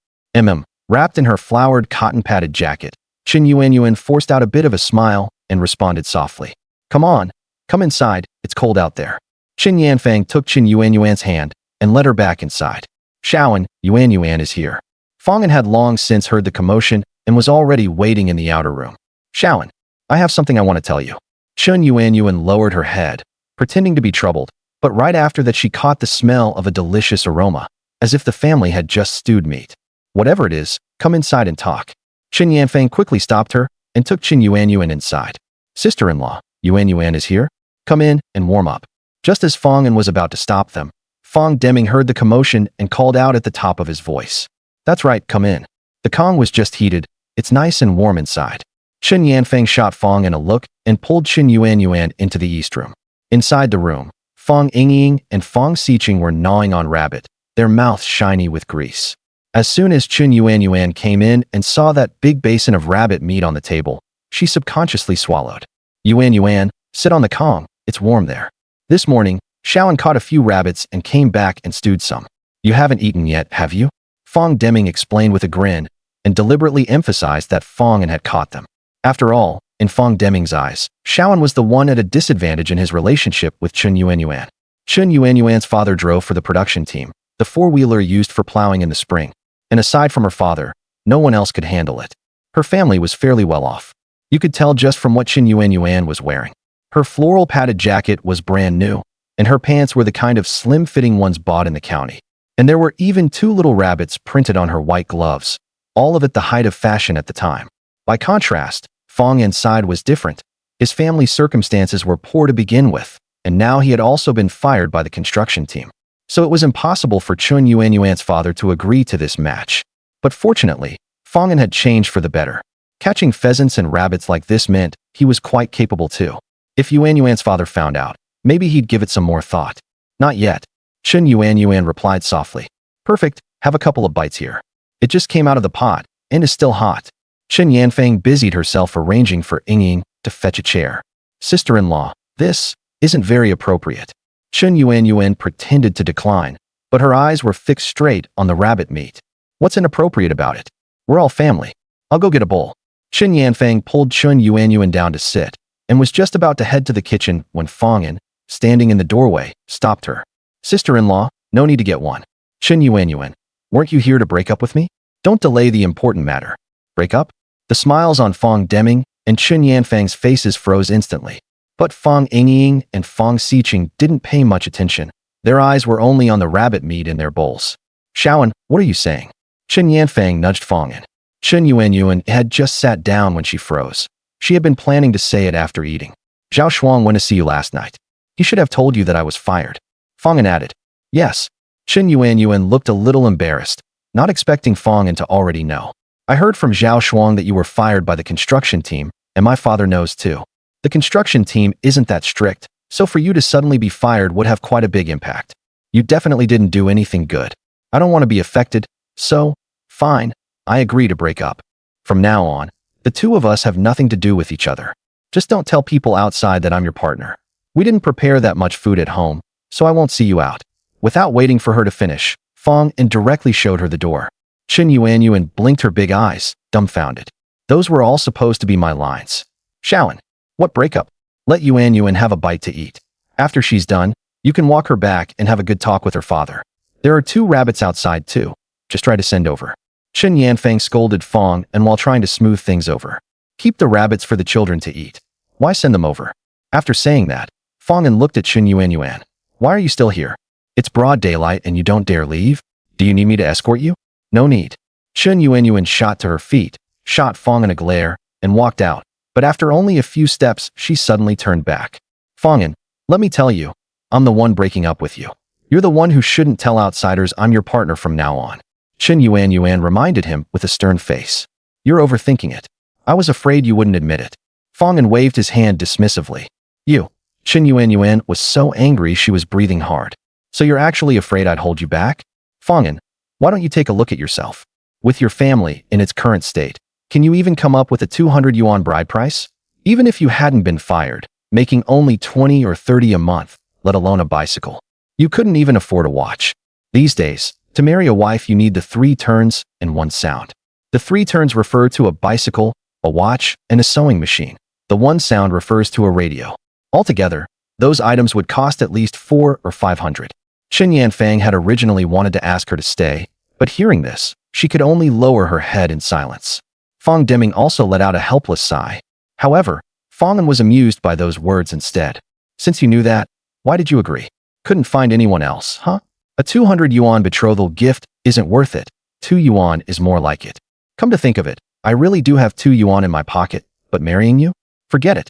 Wrapped in her flowered cotton-padded jacket, Chen Yuan forced out a bit of a smile and responded softly. Come on, come inside, it's cold out there. Chen Yanfang took Chen Yuan's hand and led her back inside. Xiaoan, Yuan is here. Fang An had long since heard the commotion and was already waiting in the outer room. Xiaoan, I have something I want to tell you. Chen Yuan lowered her head, pretending to be troubled, but right after that she caught the smell of a delicious aroma, as if the family had just stewed meat. Whatever it is, come inside and talk. Chen Yanfang quickly stopped her and took Chen Yuan inside. Sister-in-law, Yuan is here? Come in and warm up. Just as Fang An was about to stop them, Fang Deming heard the commotion and called out at the top of his voice. That's right, come in. The Kong was just heated. It's nice and warm inside. Chen Yanfang shot Fang An a look and pulled Chen Yuan into the east room. Inside the room, Fang Ying and Fang Xiqing were gnawing on rabbit, their mouths shiny with grease. As soon as Chen Yuan came in and saw that big basin of rabbit meat on the table, she subconsciously swallowed. Yuan, sit on the Kong, it's warm there. This morning, Xiaoan caught a few rabbits and came back and stewed some. You haven't eaten yet, have you? Fang Deming explained with a grin and deliberately emphasized that Fang An had caught them. After all, in Fang Deming's eyes, Xiaoan was the one at a disadvantage in his relationship with Chen Yuan. Chen Yuan's father drove for the production team, the four-wheeler used for plowing in the spring. And aside from her father, no one else could handle it. Her family was fairly well off. You could tell just from what Chen Yuan was wearing. Her floral padded jacket was brand new, and her pants were the kind of slim-fitting ones bought in the county. And there were even 2 little rabbits printed on her white gloves, all of it the height of fashion at the time. By contrast, Fang An's side was different. His family's circumstances were poor to begin with, and now he had also been fired by the construction team. So it was impossible for Chen Yuan's father to agree to this match. But fortunately, Fang An had changed for the better. Catching pheasants and rabbits like this meant he was quite capable too. If Yuan's father found out, maybe he'd give it some more thought. Not yet. Chen Yuan replied softly. Perfect, have a couple of bites here. It just came out of the pot, and is still hot. Chen Yanfang busied herself arranging for Ying to fetch a chair. Sister-in-law, this isn't very appropriate. Chen Yuan pretended to decline, but her eyes were fixed straight on the rabbit meat. What's inappropriate about it? We're all family. I'll go get a bowl. Chen Yanfang pulled Chen Yuan down to sit, and was just about to head to the kitchen when Fang An, standing in the doorway, stopped her. Sister-in-law, no need to get one. Chen Yuan, weren't you here to break up with me? Don't delay the important matter. Break up? The smiles on Fang Deming and Chen Yanfang's faces froze instantly. But Fang Ying and Fang Xiqing didn't pay much attention. Their eyes were only on the rabbit meat in their bowls. Xiaoan, what are you saying? Chen Yanfang nudged Fang An. Chen Yuan had just sat down when she froze. She had been planning to say it after eating. Zhao Shuang went to see you last night. He should have told you that I was fired. Fang An added. Yes. Chen Yuan looked a little embarrassed, not expecting Fang An to already know. I heard from Zhao Shuang that you were fired by the construction team, and my father knows too. The construction team isn't that strict, so for you to suddenly be fired would have quite a big impact. You definitely didn't do anything good. I don't want to be affected, so, fine, I agree to break up. From now on, the two of us have nothing to do with each other. Just don't tell people outside that I'm your partner. We didn't prepare that much food at home, so I won't see you out. Without waiting for her to finish, Fang An directly showed her the door. Chen Yuan blinked her big eyes, dumbfounded. Those were all supposed to be my lines. Xiaoan, what breakup? Let Yuan have a bite to eat. After she's done, you can walk her back and have a good talk with her father. There are 2 rabbits outside too. Just try to send over. Chen Yanfang scolded Fang An while trying to smooth things over. Keep the rabbits for the children to eat. Why send them over? After saying that, Fang An looked at Chen Yuan. Why are you still here? It's broad daylight and you don't dare leave? Do you need me to escort you? No need. Chen Yuan shot to her feet, shot Fang An a glare, and walked out. But after only a few steps, she suddenly turned back. Fang An, let me tell you, I'm the one breaking up with you. You're the one who shouldn't tell outsiders I'm your partner from now on. Chen Yuan reminded him with a stern face. You're overthinking it. I was afraid you wouldn't admit it. Fang An waved his hand dismissively. You. Chen Yuan was so angry she was breathing hard. So you're actually afraid I'd hold you back? Fang An, why don't you take a look at yourself? With your family in its current state, can you even come up with a 200 yuan bride price? Even if you hadn't been fired, making only 20 or 30 a month, let alone a bicycle, you couldn't even afford a watch. These days, to marry a wife you need the 3 turns and 1 sound. The 3 turns refer to a bicycle, a watch, and a sewing machine. The 1 sound refers to a radio. Altogether, those items would cost at least 400 or 500. Chen Yanfang had originally wanted to ask her to stay, but hearing this, she could only lower her head in silence. Fang Deming also let out a helpless sigh. However, Fang An was amused by those words instead. Since you knew that, why did you agree? Couldn't find anyone else, huh? A 200 yuan betrothal gift isn't worth it. 2 yuan is more like it. Come to think of it, I really do have 2 yuan in my pocket, but marrying you? Forget it.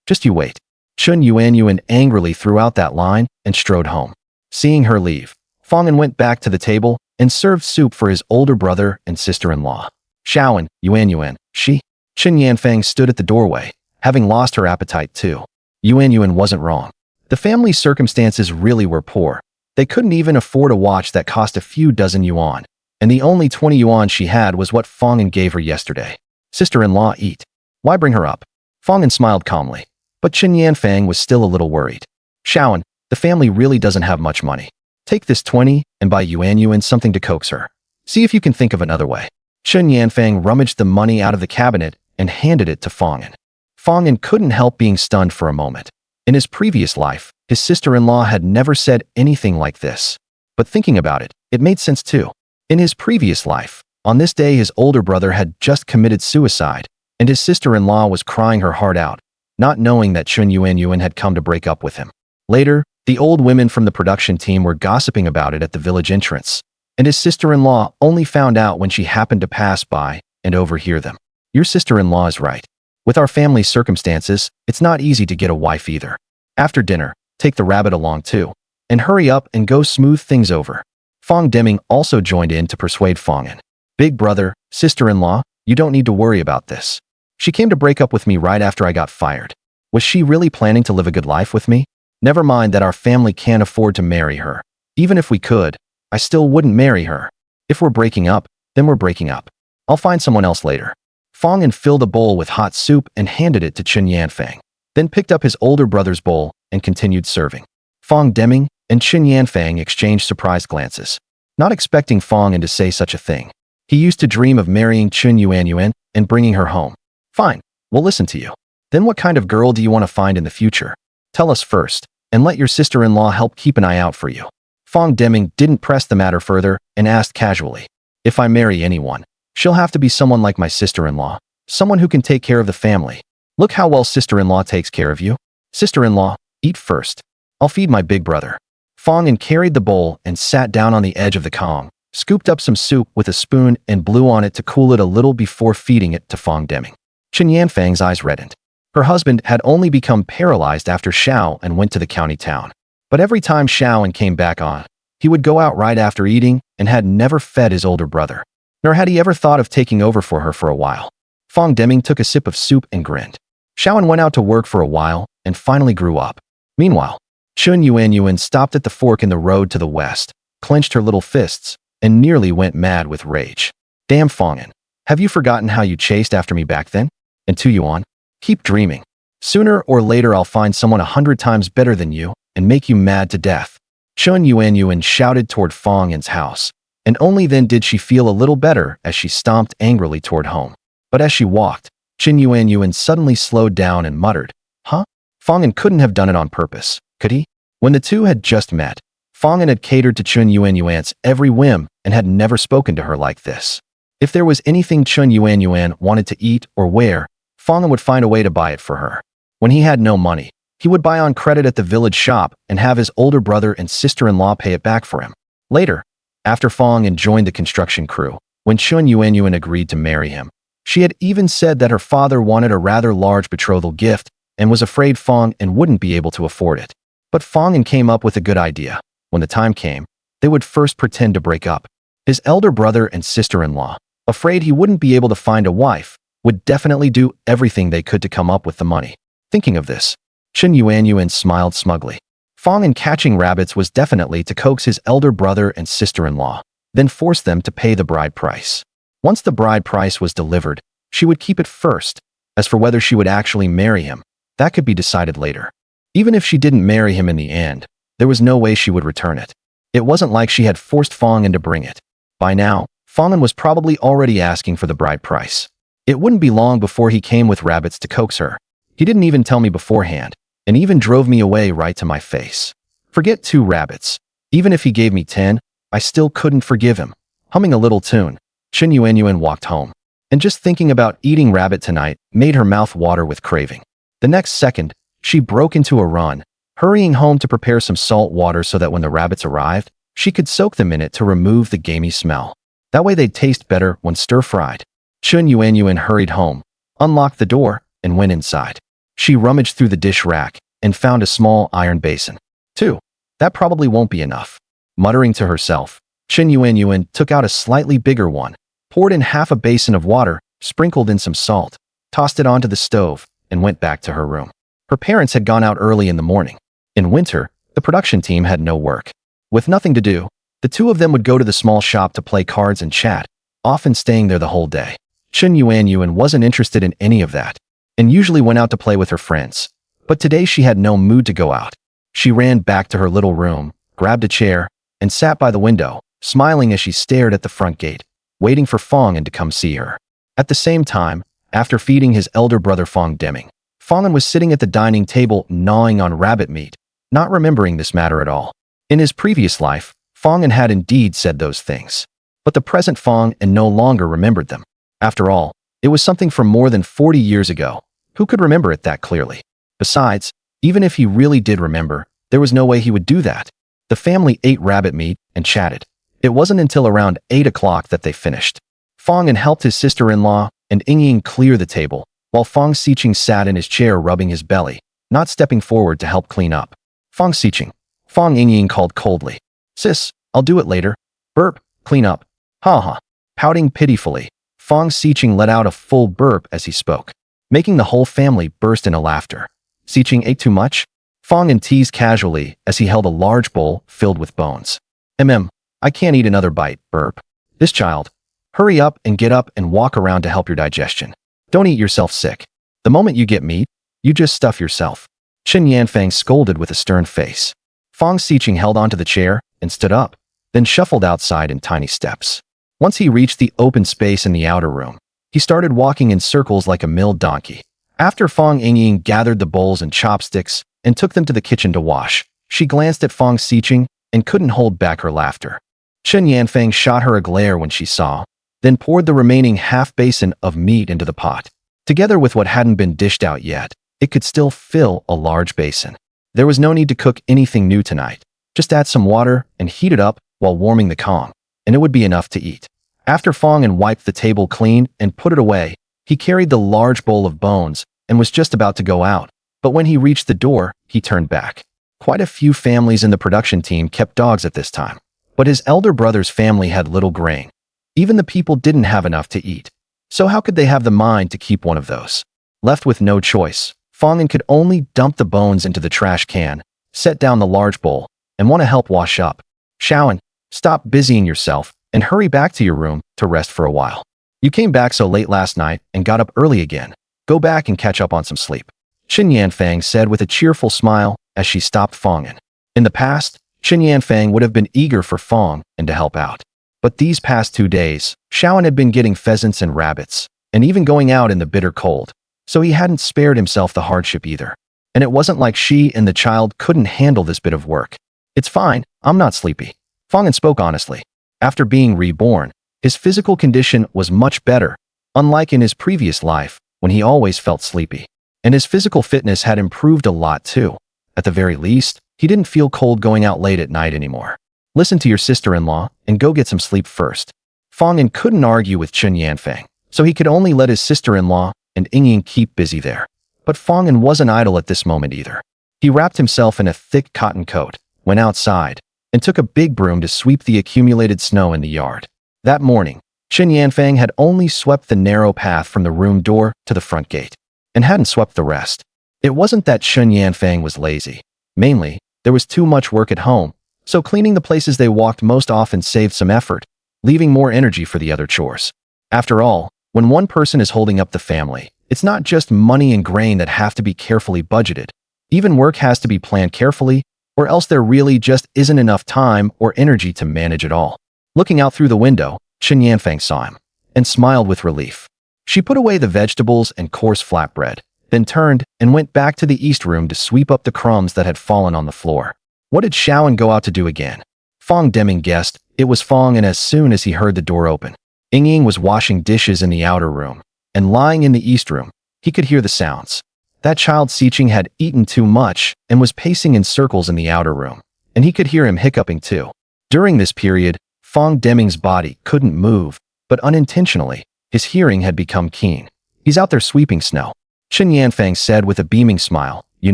Just you wait. Chen Yuan angrily threw out that line and strode home. Seeing her leave, Fang An went back to the table and served soup for his older brother and sister-in-law. Xiaoan, Yuan, she. Chen Yanfang stood at the doorway, having lost her appetite too. Yuan wasn't wrong. The family's circumstances really were poor. They couldn't even afford a watch that cost a few dozen yuan, and the only 20 yuan she had was what Fang An gave her yesterday. Sister-in-law, eat. Why bring her up? Fang An smiled calmly, but Chen Yanfang was still a little worried. Xiaoan, the family really doesn't have much money. Take this 20 and buy Yuan something to coax her. See if you can think of another way. Chen Yanfang rummaged the money out of the cabinet and handed it to Fang An. Fang An couldn't help being stunned for a moment. In his previous life, his sister-in-law had never said anything like this. But thinking about it, it made sense too. In his previous life, on this day his older brother had just committed suicide, and his sister-in-law was crying her heart out, not knowing that Chen Yuan had come to break up with him. Later, the old women from the production team were gossiping about it at the village entrance, and his sister-in-law only found out when she happened to pass by and overhear them. Your sister-in-law is right. With our family's circumstances, it's not easy to get a wife either. After dinner, take the rabbit along too, and hurry up and go smooth things over. Fang Deming also joined in to persuade Fang An. Big brother, sister-in-law, you don't need to worry about this. She came to break up with me right after I got fired. Was she really planning to live a good life with me? Never mind that our family can't afford to marry her. Even if we could, I still wouldn't marry her. If we're breaking up, then we're breaking up. I'll find someone else later. Fang An filled a bowl with hot soup and handed it to Chen Yanfang, then picked up his older brother's bowl and continued serving. Fang Deming and Chen Yanfang exchanged surprised glances, not expecting Fang An to say such a thing. He used to dream of marrying Chen Yuanyuan and bringing her home. Fine, we'll listen to you. Then what kind of girl do you want to find in the future? Tell us first, and let your sister-in-law help keep an eye out for you. Fang Deming didn't press the matter further and asked casually, if I marry anyone, she'll have to be someone like my sister-in-law, someone who can take care of the family. Look how well sister-in-law takes care of you. Sister-in-law, eat first. I'll feed my big brother. Fang An carried the bowl and sat down on the edge of the kong, scooped up some soup with a spoon and blew on it to cool it a little before feeding it to Fang Deming. Chen Yanfang's eyes reddened. Her husband had only become paralyzed after Xiao and went to the county town. But every time Xiao and came back on, he would go out right after eating and had never fed his older brother. Nor had he ever thought of taking over for her for a while. Fang Deming took a sip of soup and grinned. Xiao went out to work for a while and finally grew up. Meanwhile, Chen Yuanyuan stopped at the fork in the road to the west, clenched her little fists, and nearly went mad with rage. Damn Fang An, have you forgotten how you chased after me back then? And Tu Yuan? Keep dreaming. Sooner or later I'll find someone 100 times better than you and make you mad to death. Chen Yuanyuan shouted toward Fang An's house, and only then did she feel a little better as she stomped angrily toward home. But as she walked, Chen Yuanyuan suddenly slowed down and muttered, huh? Fang An couldn't have done it on purpose, could he? When the two had just met, Fang An had catered to Chen Yuanyuan's every whim and had never spoken to her like this. If there was anything Chen Yuanyuan wanted to eat or wear, Fang An would find a way to buy it for her. When he had no money, he would buy on credit at the village shop and have his older brother and sister-in-law pay it back for him. Later, after Fang An joined the construction crew, when Chen Yuanyuan agreed to marry him, she had even said that her father wanted a rather large betrothal gift and was afraid Fang An wouldn't be able to afford it. But Fang An came up with a good idea. When the time came, they would first pretend to break up. His elder brother and sister-in-law, afraid he wouldn't be able to find a wife, would definitely do everything they could to come up with the money. Thinking of this, Chen Yuanyuan smiled smugly. Fang An catching rabbits was definitely to coax his elder brother and sister-in-law, then force them to pay the bride price. Once the bride price was delivered, she would keep it first. As for whether she would actually marry him, that could be decided later. Even if she didn't marry him in the end, there was no way she would return it. It wasn't like she had forced Fang An to bring it. By now, Fang An was probably already asking for the bride price. It wouldn't be long before he came with rabbits to coax her. He didn't even tell me beforehand, and even drove me away right to my face. Forget 2 rabbits. Even if he gave me 10, I still couldn't forgive him. Humming a little tune, Chen Yuanyuan walked home. And just thinking about eating rabbit tonight made her mouth water with craving. The next second, she broke into a run, hurrying home to prepare some salt water so that when the rabbits arrived, she could soak them in it to remove the gamey smell. That way they'd taste better when stir-fried. Chen Yuanyuan hurried home, unlocked the door, and went inside. She rummaged through the dish rack and found a small iron basin. 2. That probably won't be enough. Muttering to herself, Chen Yuanyuan took out a slightly bigger one, poured in half a basin of water, sprinkled in some salt, tossed it onto the stove, and went back to her room. Her parents had gone out early in the morning. In winter, the production team had no work. With nothing to do, the two of them would go to the small shop to play cards and chat, often staying there the whole day. Chen Yuanyuan wasn't interested in any of that, and usually went out to play with her friends. But today she had no mood to go out. She ran back to her little room, grabbed a chair, and sat by the window, smiling as she stared at the front gate, waiting for Fang An to come see her. At the same time, after feeding his elder brother Fang Deming, Fang An was sitting at the dining table gnawing on rabbit meat, not remembering this matter at all. In his previous life, Fang An had indeed said those things. But the present Fang An no longer remembered them. After all, it was something from more than 40 years ago. Who could remember it that clearly? Besides, even if he really did remember, there was no way he would do that. The family ate rabbit meat and chatted. It wasn't until around 8 o'clock that they finished. Fang An helped his sister-in-law and Ying clear the table, while Fang Xiqing sat in his chair rubbing his belly, not stepping forward to help clean up. Fang Xiqing, Fang Ying called coldly. Sis, I'll do it later. Burp, clean up. Ha ha. Pouting pitifully, Fang Xiqing let out a full burp as he spoke, making the whole family burst into laughter. Xiqing ate too much? Fang An teased casually as he held a large bowl filled with bones. I can't eat another bite, burp. This child. Hurry up and walk around to help your digestion. Don't eat yourself sick. The moment you get meat, you just stuff yourself. Chen Yanfang scolded with a stern face. Fang Xiqing held onto the chair and stood up, then shuffled outside in tiny steps. Once he reached the open space in the outer room, he started walking in circles like a milled donkey. After Fang Yingying gathered the bowls and chopsticks and took them to the kitchen to wash, she glanced at Fang Xiqing and couldn't hold back her laughter. Chen Yanfang shot her a glare when she saw, then poured the remaining half basin of meat into the pot. Together with what hadn't been dished out yet, it could still fill a large basin. There was no need to cook anything new tonight. Just add some water and heat it up while warming the kong, and it would be enough to eat. After Fang An wiped the table clean and put it away, he carried the large bowl of bones and was just about to go out, but when he reached the door, he turned back. Quite a few families in the production team kept dogs at this time, but his elder brother's family had little grain. Even the people didn't have enough to eat. So how could they have the mind to keep one of those? Left with no choice, Fang An could only dump the bones into the trash can, set down the large bowl, and want to help wash up. Xiaoan, stop busying yourself and hurry back to your room to rest for a while. You came back so late last night and got up early again. Go back and catch up on some sleep. Chen Yanfang said with a cheerful smile as she stopped Fang An. In the past, Chen Yanfang would have been eager for Fang An to help out. But these past 2 days, Xiaoan had been getting pheasants and rabbits, and even going out in the bitter cold, so he hadn't spared himself the hardship either. And it wasn't like she and the child couldn't handle this bit of work. It's fine, I'm not sleepy. Fang An spoke honestly. After being reborn, his physical condition was much better, unlike in his previous life, when he always felt sleepy. And his physical fitness had improved a lot too. At the very least, he didn't feel cold going out late at night anymore. Listen to your sister-in-law and go get some sleep first. Fang An couldn't argue with Chen Yanfang, so he could only let his sister-in-law and Yingying keep busy there. But Fang An wasn't idle at this moment either. He wrapped himself in a thick cotton coat, went outside, and took a big broom to sweep the accumulated snow in the yard. That morning, Chen Yanfang had only swept the narrow path from the room door to the front gate, and hadn't swept the rest. It wasn't that Chen Yanfang was lazy. Mainly, there was too much work at home, so cleaning the places they walked most often saved some effort, leaving more energy for the other chores. After all, when one person is holding up the family, it's not just money and grain that have to be carefully budgeted. Even work has to be planned carefully, or else there really just isn't enough time or energy to manage it all. Looking out through the window, Chen Yanfang saw him, and smiled with relief. She put away the vegetables and coarse flatbread, then turned and went back to the east room to sweep up the crumbs that had fallen on the floor. What did Xiaoan go out to do again? Fang Deming guessed it was Fang, and as soon as he heard the door open, Yingying was washing dishes in the outer room, and lying in the east room, he could hear the sounds. That child Xiqing had eaten too much and was pacing in circles in the outer room, and he could hear him hiccuping too. During this period, Fang Deming's body couldn't move, but unintentionally, his hearing had become keen. He's out there sweeping snow. Chen Yanfang said with a beaming smile, you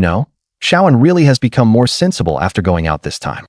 know, Xiaoan really has become more sensible after going out this time.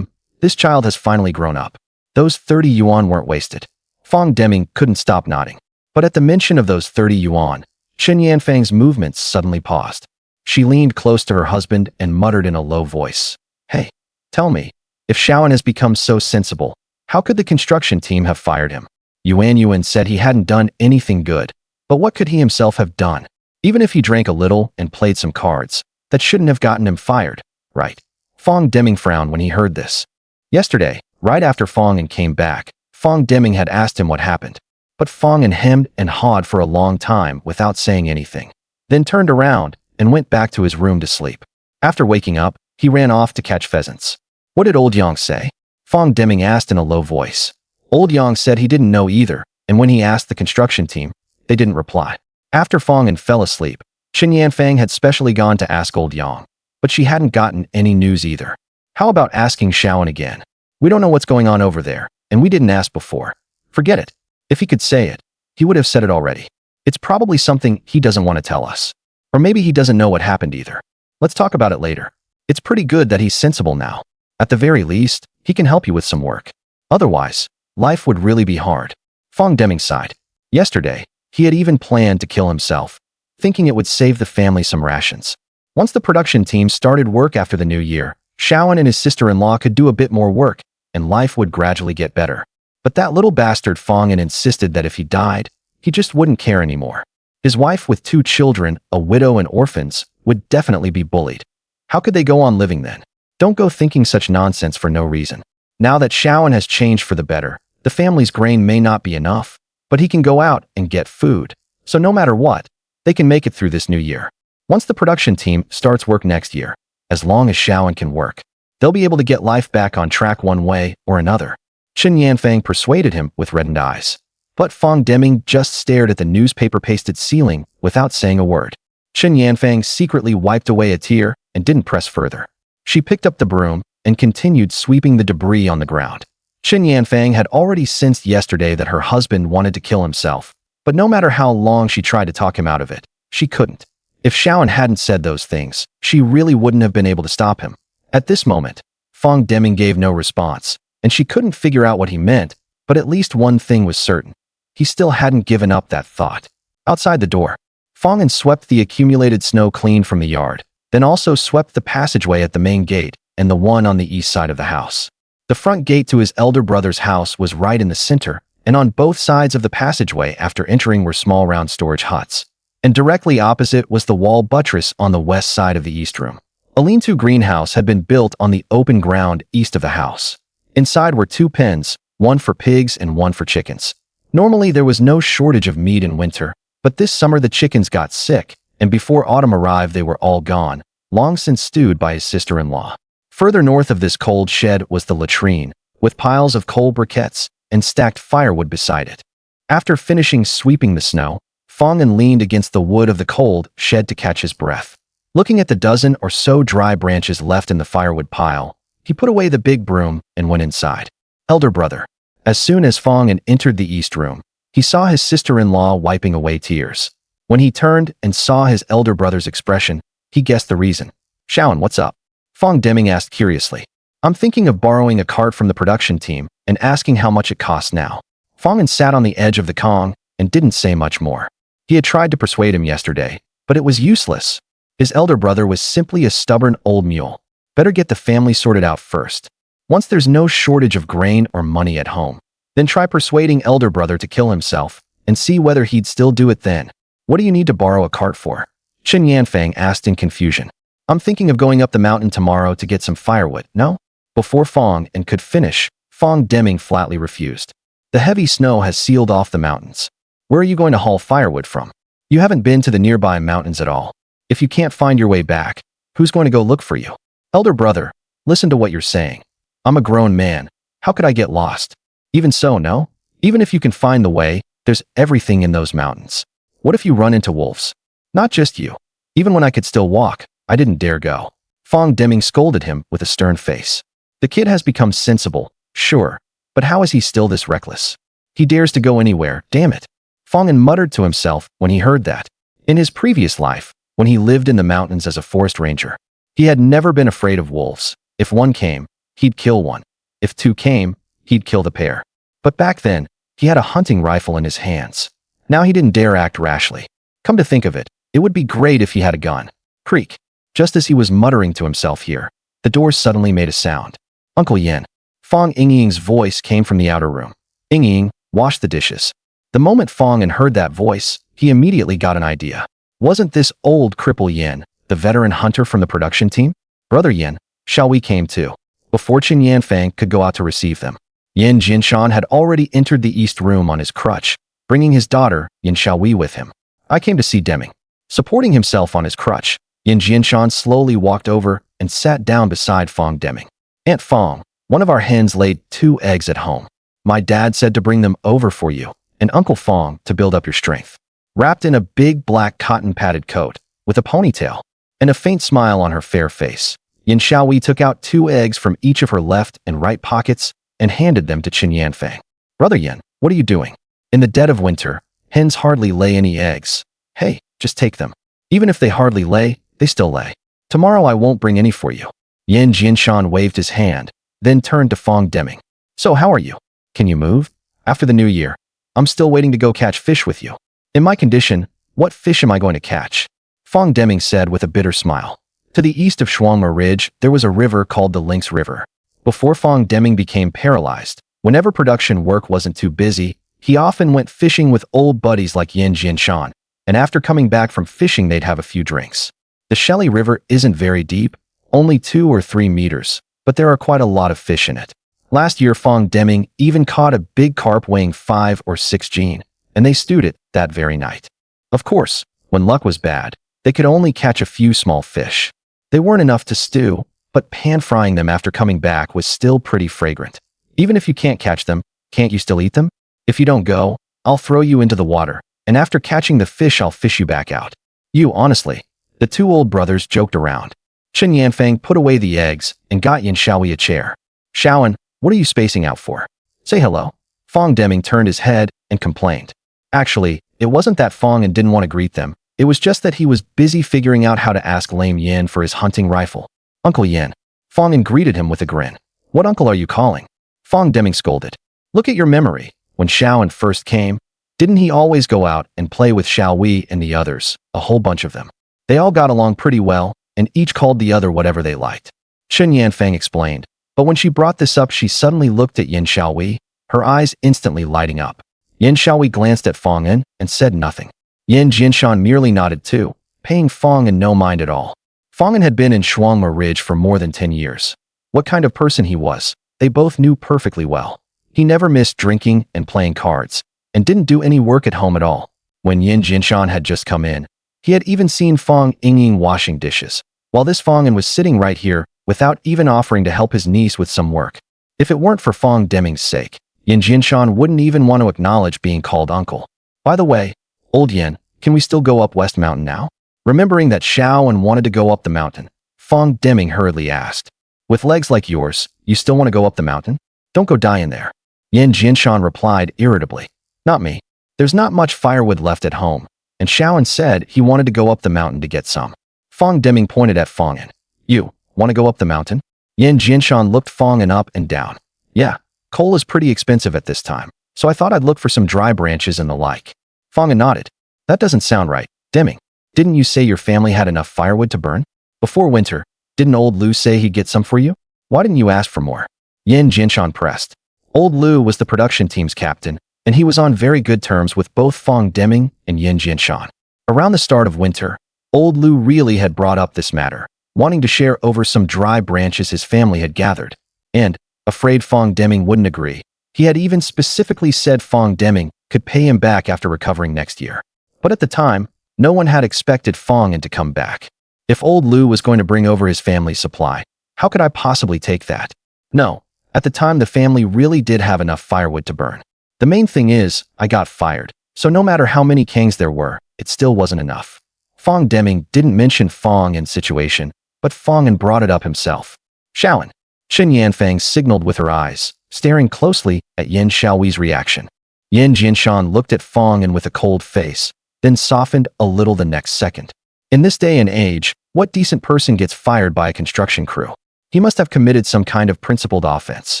This child has finally grown up. Those 30 yuan weren't wasted. Fang Deming couldn't stop nodding. But at the mention of those 30 yuan, Chen Yanfang's movements suddenly paused. She leaned close to her husband and muttered in a low voice, hey, tell me, if Xiaoan has become so sensible, how could the construction team have fired him? Yuan said he hadn't done anything good, but what could he himself have done? Even if he drank a little and played some cards, that shouldn't have gotten him fired, right? Fang Deming frowned when he heard this. Yesterday, right after Fang An came back, Fang Deming had asked him what happened. But Fang An hemmed and hawed for a long time without saying anything, then turned around and went back to his room to sleep. After waking up, he ran off to catch pheasants. What did Old Yang say? Fang Deming asked in a low voice. Old Yang said he didn't know either, and when he asked the construction team, they didn't reply. After Fang An fell asleep, Chen Yanfang had specially gone to ask Old Yang, but she hadn't gotten any news either. How about asking Xiaoan again? We don't know what's going on over there, and we didn't ask before. Forget it. If he could say it, he would have said it already. It's probably something he doesn't want to tell us. Or maybe he doesn't know what happened either. Let's talk about it later. It's pretty good that he's sensible now. At the very least, he can help you with some work. Otherwise, life would really be hard. Fang Deming sighed. Yesterday, he had even planned to kill himself, thinking it would save the family some rations. Once the production team started work after the new year, Xiaoan and his sister-in-law could do a bit more work, and life would gradually get better. But that little bastard Fang An insisted that if he died, he just wouldn't care anymore. His wife with 2 children, a widow and orphans, would definitely be bullied. How could they go on living then? Don't go thinking such nonsense for no reason. Now that Xiaoan has changed for the better, the family's grain may not be enough, but he can go out and get food. So no matter what, they can make it through this new year. Once the production team starts work next year, as long as Xiaoan can work, they'll be able to get life back on track one way or another. Chen Yanfang persuaded him with reddened eyes. But Fang Deming just stared at the newspaper-pasted ceiling without saying a word. Chen Yanfang secretly wiped away a tear and didn't press further. She picked up the broom and continued sweeping the debris on the ground. Chen Yanfang had already sensed yesterday that her husband wanted to kill himself, but no matter how long she tried to talk him out of it, she couldn't. If Xiaoan hadn't said those things, she really wouldn't have been able to stop him. At this moment, Fang Deming gave no response, and she couldn't figure out what he meant, but at least one thing was certain. He still hadn't given up that thought. Outside the door, Fang An swept the accumulated snow clean from the yard, then also swept the passageway at the main gate and the one on the east side of the house. The front gate to his elder brother's house was right in the center, and on both sides of the passageway after entering were small round storage huts. And directly opposite was the wall buttress on the west side of the east room. A lean-to greenhouse had been built on the open ground east of the house. Inside were 2 pens, one for pigs and one for chickens. Normally there was no shortage of meat in winter, but this summer the chickens got sick, and before autumn arrived they were all gone, long since stewed by his sister-in-law. Further north of this cold shed was the latrine, with piles of coal briquettes and stacked firewood beside it. After finishing sweeping the snow, Fang An leaned against the wood of the cold shed to catch his breath. Looking at the dozen or so dry branches left in the firewood pile, he put away the big broom and went inside. Elder brother. As soon as Fang An entered the east room, he saw his sister-in-law wiping away tears. When he turned and saw his elder brother's expression, he guessed the reason. Xiaoan, what's up? Fang Deming asked curiously. I'm thinking of borrowing a cart from the production team and asking how much it costs now. Fang An sat on the edge of the Kong and didn't say much more. He had tried to persuade him yesterday, but it was useless. His elder brother was simply a stubborn old mule. Better get the family sorted out first. Once there's no shortage of grain or money at home, then try persuading elder brother to kill himself and see whether he'd still do it then. What do you need to borrow a cart for? Chen Yanfang asked in confusion. I'm thinking of going up the mountain tomorrow to get some firewood, no? Before Fang An could finish, Fang Deming flatly refused. The heavy snow has sealed off the mountains. Where are you going to haul firewood from? You haven't been to the nearby mountains at all. If you can't find your way back, who's going to go look for you? Elder brother, listen to what you're saying. I'm a grown man. How could I get lost? Even so, no? Even if you can find the way, there's everything in those mountains. What if you run into wolves? Not just you. Even when I could still walk, I didn't dare go. Fang Deming scolded him with a stern face. The kid has become sensible, sure, but how is he still this reckless? He dares to go anywhere, damn it. Fang An muttered to himself when he heard that. In his previous life, when he lived in the mountains as a forest ranger, he had never been afraid of wolves. If one came, he'd kill one. If 2 came, he'd kill the pair. But back then, he had a hunting rifle in his hands. Now he didn't dare act rashly. Come to think of it, it would be great if he had a gun. Creak. Just as he was muttering to himself here, the door suddenly made a sound. Uncle Yen. Fang Ying's voice came from the outer room. Ying, wash the dishes. The moment Fang An heard that voice, he immediately got an idea. Wasn't this old cripple Yen, the veteran hunter from the production team? Brother Yen, shall we came too? Before Chen Yanfang could go out to receive them, Yen Jinshan had already entered the east room on his crutch, bringing his daughter, Yen Xiaowei, with him. I came to see Deming. Supporting himself on his crutch, Yen Jinshan slowly walked over and sat down beside Fang Deming. Aunt Fang, one of our hens laid 2 eggs at home. My dad said to bring them over for you, and Uncle Fang to build up your strength. Wrapped in a big black cotton-padded coat, with a ponytail, and a faint smile on her fair face, Yen Xiaowei took out 2 eggs from each of her left and right pockets and handed them to Chen Yanfang. Brother Yen, what are you doing? In the dead of winter, hens hardly lay any eggs. Hey, just take them. Even if they hardly lay, they still lay. Tomorrow I won't bring any for you. Yen Jinshan waved his hand, then turned to Fang Deming. So how are you? Can you move? After the new year, I'm still waiting to go catch fish with you. In my condition, what fish am I going to catch? Fang Deming said with a bitter smile. To the east of Shuangma Ridge, there was a river called the Lynx River. Before Fang Deming became paralyzed, whenever production work wasn't too busy, he often went fishing with old buddies like Yin Jianshan, and after coming back from fishing they'd have a few drinks. The Shelly River isn't very deep, only 2 or 3 meters, but there are quite a lot of fish in it. Last year Fang Deming even caught a big carp weighing 5 or 6 jin, and they stewed it that very night. Of course, when luck was bad, they could only catch a few small fish. They weren't enough to stew, but pan-frying them after coming back was still pretty fragrant. Even if you can't catch them, can't you still eat them? If you don't go, I'll throw you into the water, and after catching the fish I'll fish you back out. You, honestly. The 2 old brothers joked around. Chen Yanfang put away the eggs and got Yin Shaohui a chair. Shaoan, what are you spacing out for? Say hello. Fang Deming turned his head and complained. Actually, it wasn't that Fang An didn't want to greet them. It was just that he was busy figuring out how to ask lame Yin for his hunting rifle. Uncle Yin. Fang An greeted him with a grin. What uncle are you calling? Fang Deming scolded. Look at your memory. When Shaoan first came, didn't he always go out and play with Shaohui and the others, a whole bunch of them? They all got along pretty well, and each called the other whatever they liked. Chen Yanfang explained, but when she brought this up she suddenly looked at Yin Shaohui, her eyes instantly lighting up. Yin Shaohui glanced at Fang An and said nothing. Yin Jianshan merely nodded too, paying Fang An no mind at all. Fang An had been in Shuangma Ridge for more than 10 years. What kind of person he was, they both knew perfectly well. He never missed drinking and playing cards, and didn't do any work at home at all. When Yin Jianshan had just come in, he had even seen Fang Ying washing dishes, while this Fang An was sitting right here without even offering to help his niece with some work. If it weren't for Fang Deming's sake, Yin Jianshan wouldn't even want to acknowledge being called uncle. By the way, old Yin, can we still go up West Mountain now? Remembering that Shaoan wanted to go up the mountain, Fang Deming hurriedly asked. With legs like yours, you still want to go up the mountain? Don't go dying there. Yin Jianshan replied irritably. Not me. There's not much firewood left at home, and Shaoan said he wanted to go up the mountain to get some. Fang Deming pointed at Fang An. You, want to go up the mountain? Yin Jianshan looked Fang An up and down. Yeah, coal is pretty expensive at this time, so I thought I'd look for some dry branches and the like. Fang An nodded. That doesn't sound right, Deming. Didn't you say your family had enough firewood to burn? Before winter, didn't old Lu say he'd get some for you? Why didn't you ask for more? Yin Jianshan pressed. Old Lu was the production team's captain, and he was on very good terms with both Fang Deming and Yin Jianshan. Around the start of winter, old Lu really had brought up this matter, wanting to share over some dry branches his family had gathered, and, afraid Fang Deming wouldn't agree, he had even specifically said Fang Deming could pay him back after recovering next year. But at the time, no one had expected Fang An to come back. If old Lu was going to bring over his family's supply, how could I possibly take that? No, at the time the family really did have enough firewood to burn. The main thing is, I got fired, so no matter how many kangs there were, it still wasn't enough. Fang Deming didn't mention Fang An's situation, but Fang An brought it up himself. Shaoan. Chen Yanfang signaled with her eyes, staring closely at Yin Shaohui's reaction. Yin Jianshan looked at Fang An with a cold face, then softened a little the next second. In this day and age, what decent person gets fired by a construction crew? He must have committed some kind of principled offense.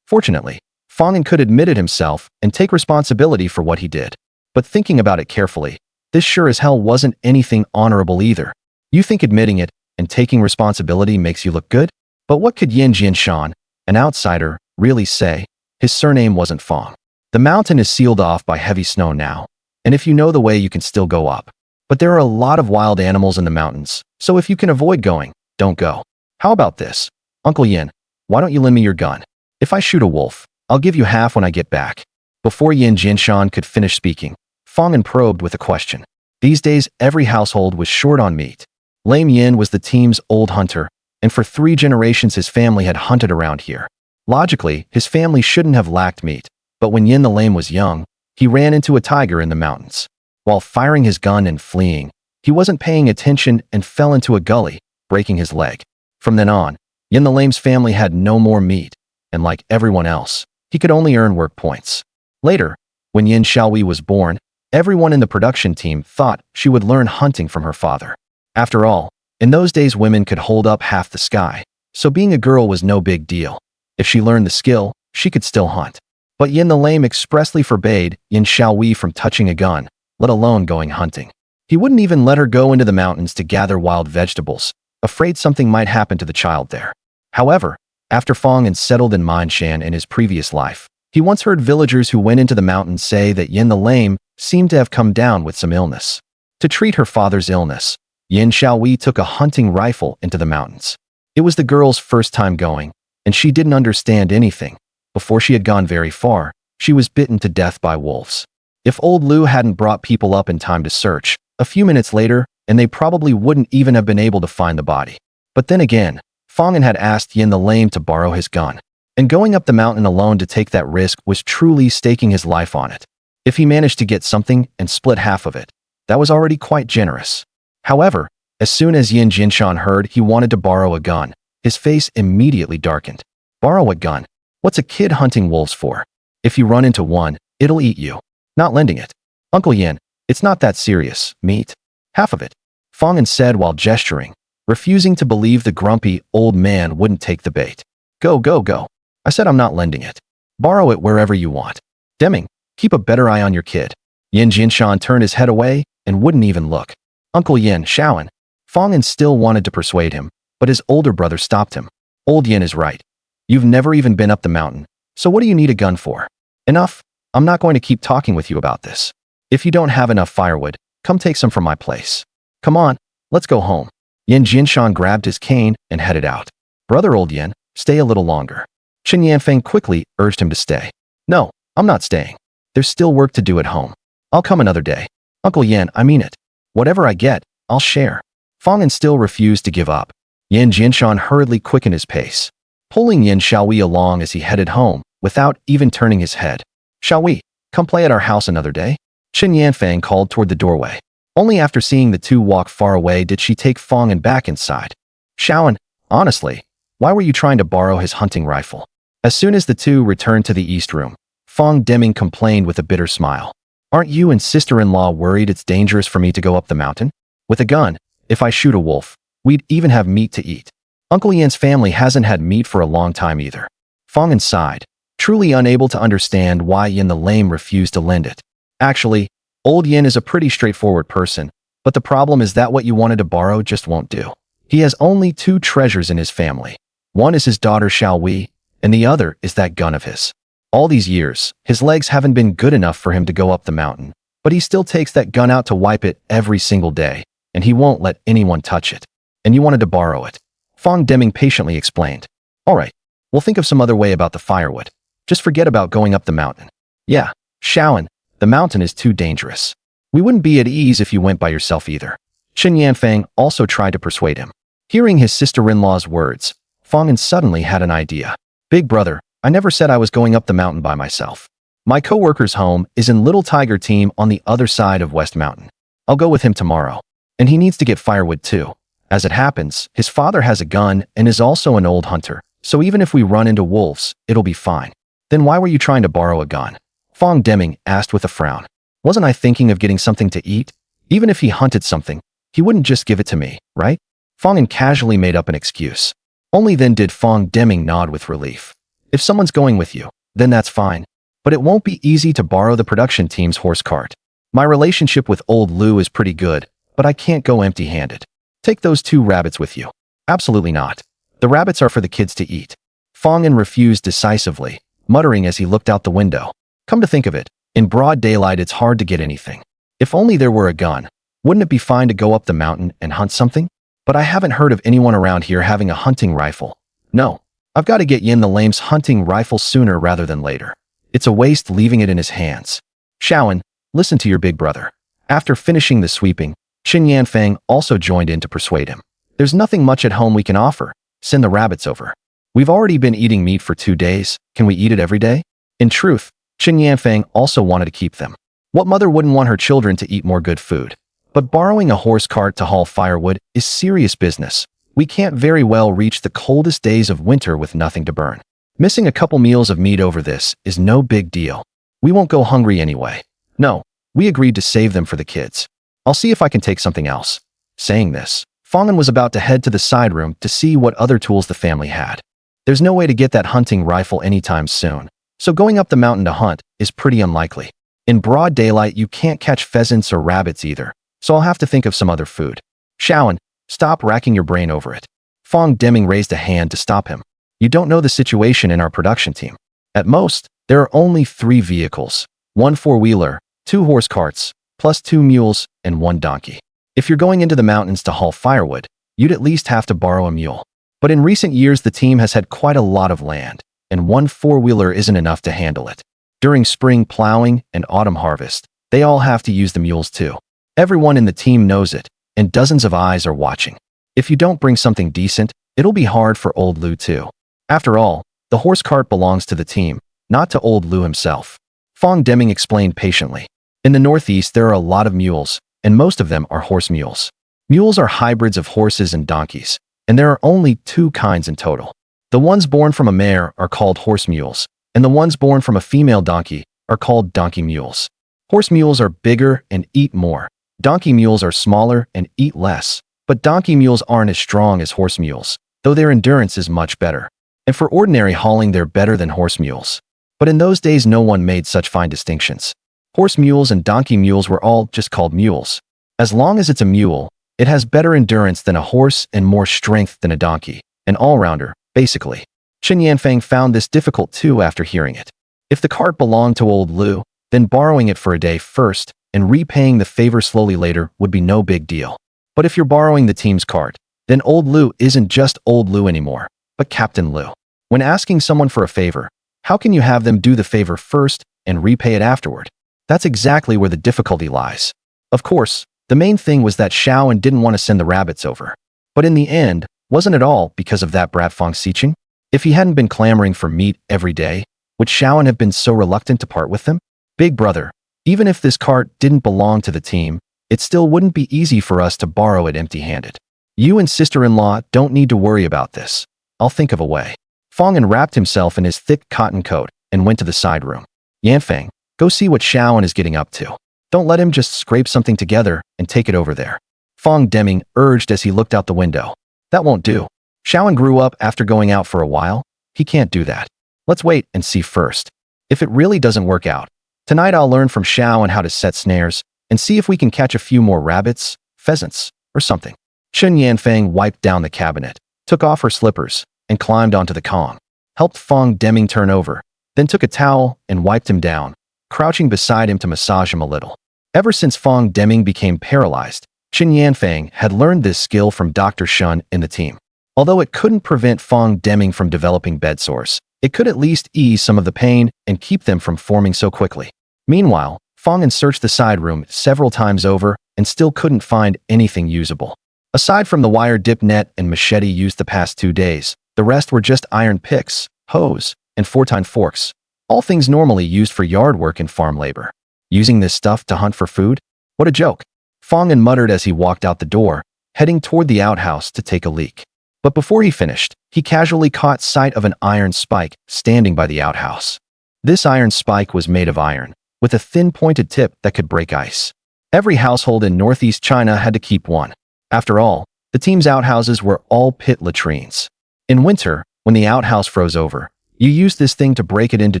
Fortunately, Fang An could admit it himself and take responsibility for what he did. But thinking about it carefully, this sure as hell wasn't anything honorable either. You think admitting it and taking responsibility makes you look good? But what could Yin Jianshan, an outsider, really say? His surname wasn't Fang. The mountain is sealed off by heavy snow now, and if you know the way you can still go up. But there are a lot of wild animals in the mountains, so if you can avoid going, don't go. How about this? Uncle Yin, why don't you lend me your gun? If I shoot a wolf, I'll give you half when I get back. Before Yin Jianshan could finish speaking, Fang An probed with a question. These days, every household was short on meat. Lame Yin was the team's old hunter, and for 3 generations his family had hunted around here. Logically, his family shouldn't have lacked meat, but when Yin the Lame was young, he ran into a tiger in the mountains. While firing his gun and fleeing, he wasn't paying attention and fell into a gully, breaking his leg. From then on, Yin the Lame's family had no more meat, and like everyone else, he could only earn work points. Later, when Yin Shaohui was born, everyone in the production team thought she would learn hunting from her father. After all, in those days women could hold up half the sky, so being a girl was no big deal. If she learned the skill, she could still hunt. But Yin the Lame expressly forbade Yin Shaohui from touching a gun, let alone going hunting. He wouldn't even let her go into the mountains to gather wild vegetables, afraid something might happen to the child there. However, after Fang An settled in Minshan in his previous life, he once heard villagers who went into the mountains say that Yin the Lame seemed to have come down with some illness. To treat her father's illness, Yin Xiaowei took a hunting rifle into the mountains. It was the girl's first time going, and she didn't understand anything. Before she had gone very far, she was bitten to death by wolves. If old Lu hadn't brought people up in time to search, a few minutes later, and they probably wouldn't even have been able to find the body. But then again, Fang An had asked Yin the Lame to borrow his gun, and going up the mountain alone to take that risk was truly staking his life on it. If he managed to get something and split half of it, that was already quite generous. However, as soon as Yin Jinshan heard he wanted to borrow a gun, his face immediately darkened. Borrow a gun? What's a kid hunting wolves for? If you run into one, it'll eat you. Not lending it. Uncle Yin, it's not that serious, meat. Half of it. Fang An said while gesturing, refusing to believe the grumpy old man wouldn't take the bait. Go, go, go. I said I'm not lending it. Borrow it wherever you want. Deming, keep a better eye on your kid. Yin Jinshan turned his head away and wouldn't even look. Uncle Yin, Shaoan. Fang An still wanted to persuade him, but his older brother stopped him. Old Yin is right. You've never even been up the mountain, so what do you need a gun for? Enough. I'm not going to keep talking with you about this. If you don't have enough firewood, come take some from my place. Come on, let's go home. Yin Jinshan grabbed his cane and headed out. Brother Old Yin, stay a little longer. Chen Yanfeng quickly urged him to stay. No, I'm not staying. There's still work to do at home. I'll come another day. Uncle Yin, I mean it. Whatever I get, I'll share. Fang An still refused to give up. Yin Jinshan hurriedly quickened his pace, pulling Yin Xiaowei along as he headed home without even turning his head. Xiaowei, come play at our house another day? Chen Yanfeng called toward the doorway. Only after seeing the two walk far away did she take Fang An back inside. Shaoan, honestly, why were you trying to borrow his hunting rifle? As soon as the two returned to the east room, Fang Deming complained with a bitter smile. Aren't you and sister-in-law worried it's dangerous for me to go up the mountain? With a gun, if I shoot a wolf, we'd even have meat to eat. Uncle Yan's family hasn't had meat for a long time either. Fang An sighed, truly unable to understand why Yin the Lame refused to lend it. Actually, Old Yin is a pretty straightforward person, but the problem is that what you wanted to borrow just won't do. He has only two treasures in his family. One is his daughter Xiaowei, and the other is that gun of his. All these years, his legs haven't been good enough for him to go up the mountain, but he still takes that gun out to wipe it every single day, and he won't let anyone touch it. And you wanted to borrow it. Fang Deming patiently explained. All right, we'll think of some other way about the firewood. Just forget about going up the mountain. Yeah, Shaoan, the mountain is too dangerous. We wouldn't be at ease if you went by yourself either. Chen Yanfeng also tried to persuade him. Hearing his sister-in-law's words, Fang An suddenly had an idea. Big brother, I never said I was going up the mountain by myself. My co-worker's home is in Little Tiger Team on the other side of West Mountain. I'll go with him tomorrow. And he needs to get firewood too. As it happens, his father has a gun and is also an old hunter, so even if we run into wolves, it'll be fine. Then why were you trying to borrow a gun? Fang Deming asked with a frown. Wasn't I thinking of getting something to eat? Even if he hunted something, he wouldn't just give it to me, right? Fang An casually made up an excuse. Only then did Fang Deming nod with relief. If someone's going with you, then that's fine. But it won't be easy to borrow the production team's horse cart. My relationship with old Lu is pretty good, but I can't go empty-handed. Take those two rabbits with you. Absolutely not. The rabbits are for the kids to eat. Fang An refused decisively, muttering as he looked out the window. Come to think of it, in broad daylight it's hard to get anything. If only there were a gun, wouldn't it be fine to go up the mountain and hunt something? But I haven't heard of anyone around here having a hunting rifle. No, I've got to get Yin the Lame's hunting rifle sooner rather than later. It's a waste leaving it in his hands. Shaoan, listen to your big brother. After finishing the sweeping, Chen Yanfeng also joined in to persuade him. There's nothing much at home we can offer. Send the rabbits over. We've already been eating meat for 2 days. Can we eat it every day? In truth, Chen Yanfeng also wanted to keep them. What mother wouldn't want her children to eat more good food? But borrowing a horse cart to haul firewood is serious business. We can't very well reach the coldest days of winter with nothing to burn. Missing a couple meals of meat over this is no big deal. We won't go hungry anyway. No, we agreed to save them for the kids. I'll see if I can take something else. Saying this, Fang An was about to head to the side room to see what other tools the family had. There's no way to get that hunting rifle anytime soon, so going up the mountain to hunt is pretty unlikely. In broad daylight, you can't catch pheasants or rabbits either, so I'll have to think of some other food. Shaoan, Stop racking your brain over it. Fang Deming raised a hand to stop him. You don't know the situation in our production team. At most, there are only 3 vehicles, 1 four-wheeler, 2 horse carts, plus 2 mules, and 1 donkey. If you're going into the mountains to haul firewood, you'd at least have to borrow a mule. But in recent years, the team has had quite a lot of land, and 1 four-wheeler isn't enough to handle it. During spring plowing and autumn harvest, they all have to use the mules too. Everyone in the team knows it, and dozens of eyes are watching. If you don't bring something decent, it'll be hard for old Lu too. After all, the horse cart belongs to the team, not to old Lu himself. Fang Deming explained patiently. In the Northeast, there are a lot of mules, and most of them are horse mules. Mules are hybrids of horses and donkeys, and there are only 2 kinds in total. The ones born from a mare are called horse mules, and the ones born from a female donkey are called donkey mules. Horse mules are bigger and eat more. Donkey mules are smaller and eat less, but donkey mules aren't as strong as horse mules, though their endurance is much better. And for ordinary hauling, they're better than horse mules. But in those days, no one made such fine distinctions. Horse mules and donkey mules were all just called mules. As long as it's a mule, it has better endurance than a horse and more strength than a donkey. An all-rounder, basically. Chen Yanfang found this difficult too after hearing it. If the cart belonged to old Lu, then borrowing it for a day first and repaying the favor slowly later would be no big deal. But if you're borrowing the team's cart, then old Lu isn't just old Lu anymore, but Captain Lu. When asking someone for a favor, how can you have them do the favor first and repay it afterward? That's exactly where the difficulty lies. Of course, the main thing was that Xiao An didn't want to send the rabbits over. But in the end, wasn't it all because of that brat Fang Xiqing? If he hadn't been clamoring for meat every day, would Xiao An have been so reluctant to part with them? Big brother, even if this cart didn't belong to the team, it still wouldn't be easy for us to borrow it empty-handed. You and sister-in-law don't need to worry about this. I'll think of a way. Fang An wrapped himself in his thick cotton coat and went to the side room. Yanfang, go see what Xiao An is getting up to. Don't let him just scrape something together and take it over there. Fang Deming urged as he looked out the window. That won't do. Xiao An grew up after going out for a while. He can't do that. Let's wait and see first. If it really doesn't work out, tonight I'll learn from Xiao An how to set snares and see if we can catch a few more rabbits, pheasants, or something. Chen Yanfang wiped down the cabinet, took off her slippers, and climbed onto the Kong, helped Fang Deming turn over, then took a towel and wiped him down, crouching beside him to massage him a little. Ever since Fang Deming became paralyzed, Chen Yanfang had learned this skill from Dr. Shun in the team. Although it couldn't prevent Fang Deming from developing bed sores, it could at least ease some of the pain and keep them from forming so quickly. Meanwhile, Fang An searched the side room several times over and still couldn't find anything usable. Aside from the wire dip net and machete used the past 2 days, the rest were just iron picks, hoes, and 4-tine forks, all things normally used for yard work and farm labor. Using this stuff to hunt for food? What a joke. Fang An muttered as he walked out the door, heading toward the outhouse to take a leak. But before he finished, he casually caught sight of an iron spike standing by the outhouse. This iron spike was made of iron, with a thin pointed tip that could break ice. Every household in northeast China had to keep one. After all, the team's outhouses were all pit latrines. In winter, when the outhouse froze over, you used this thing to break it into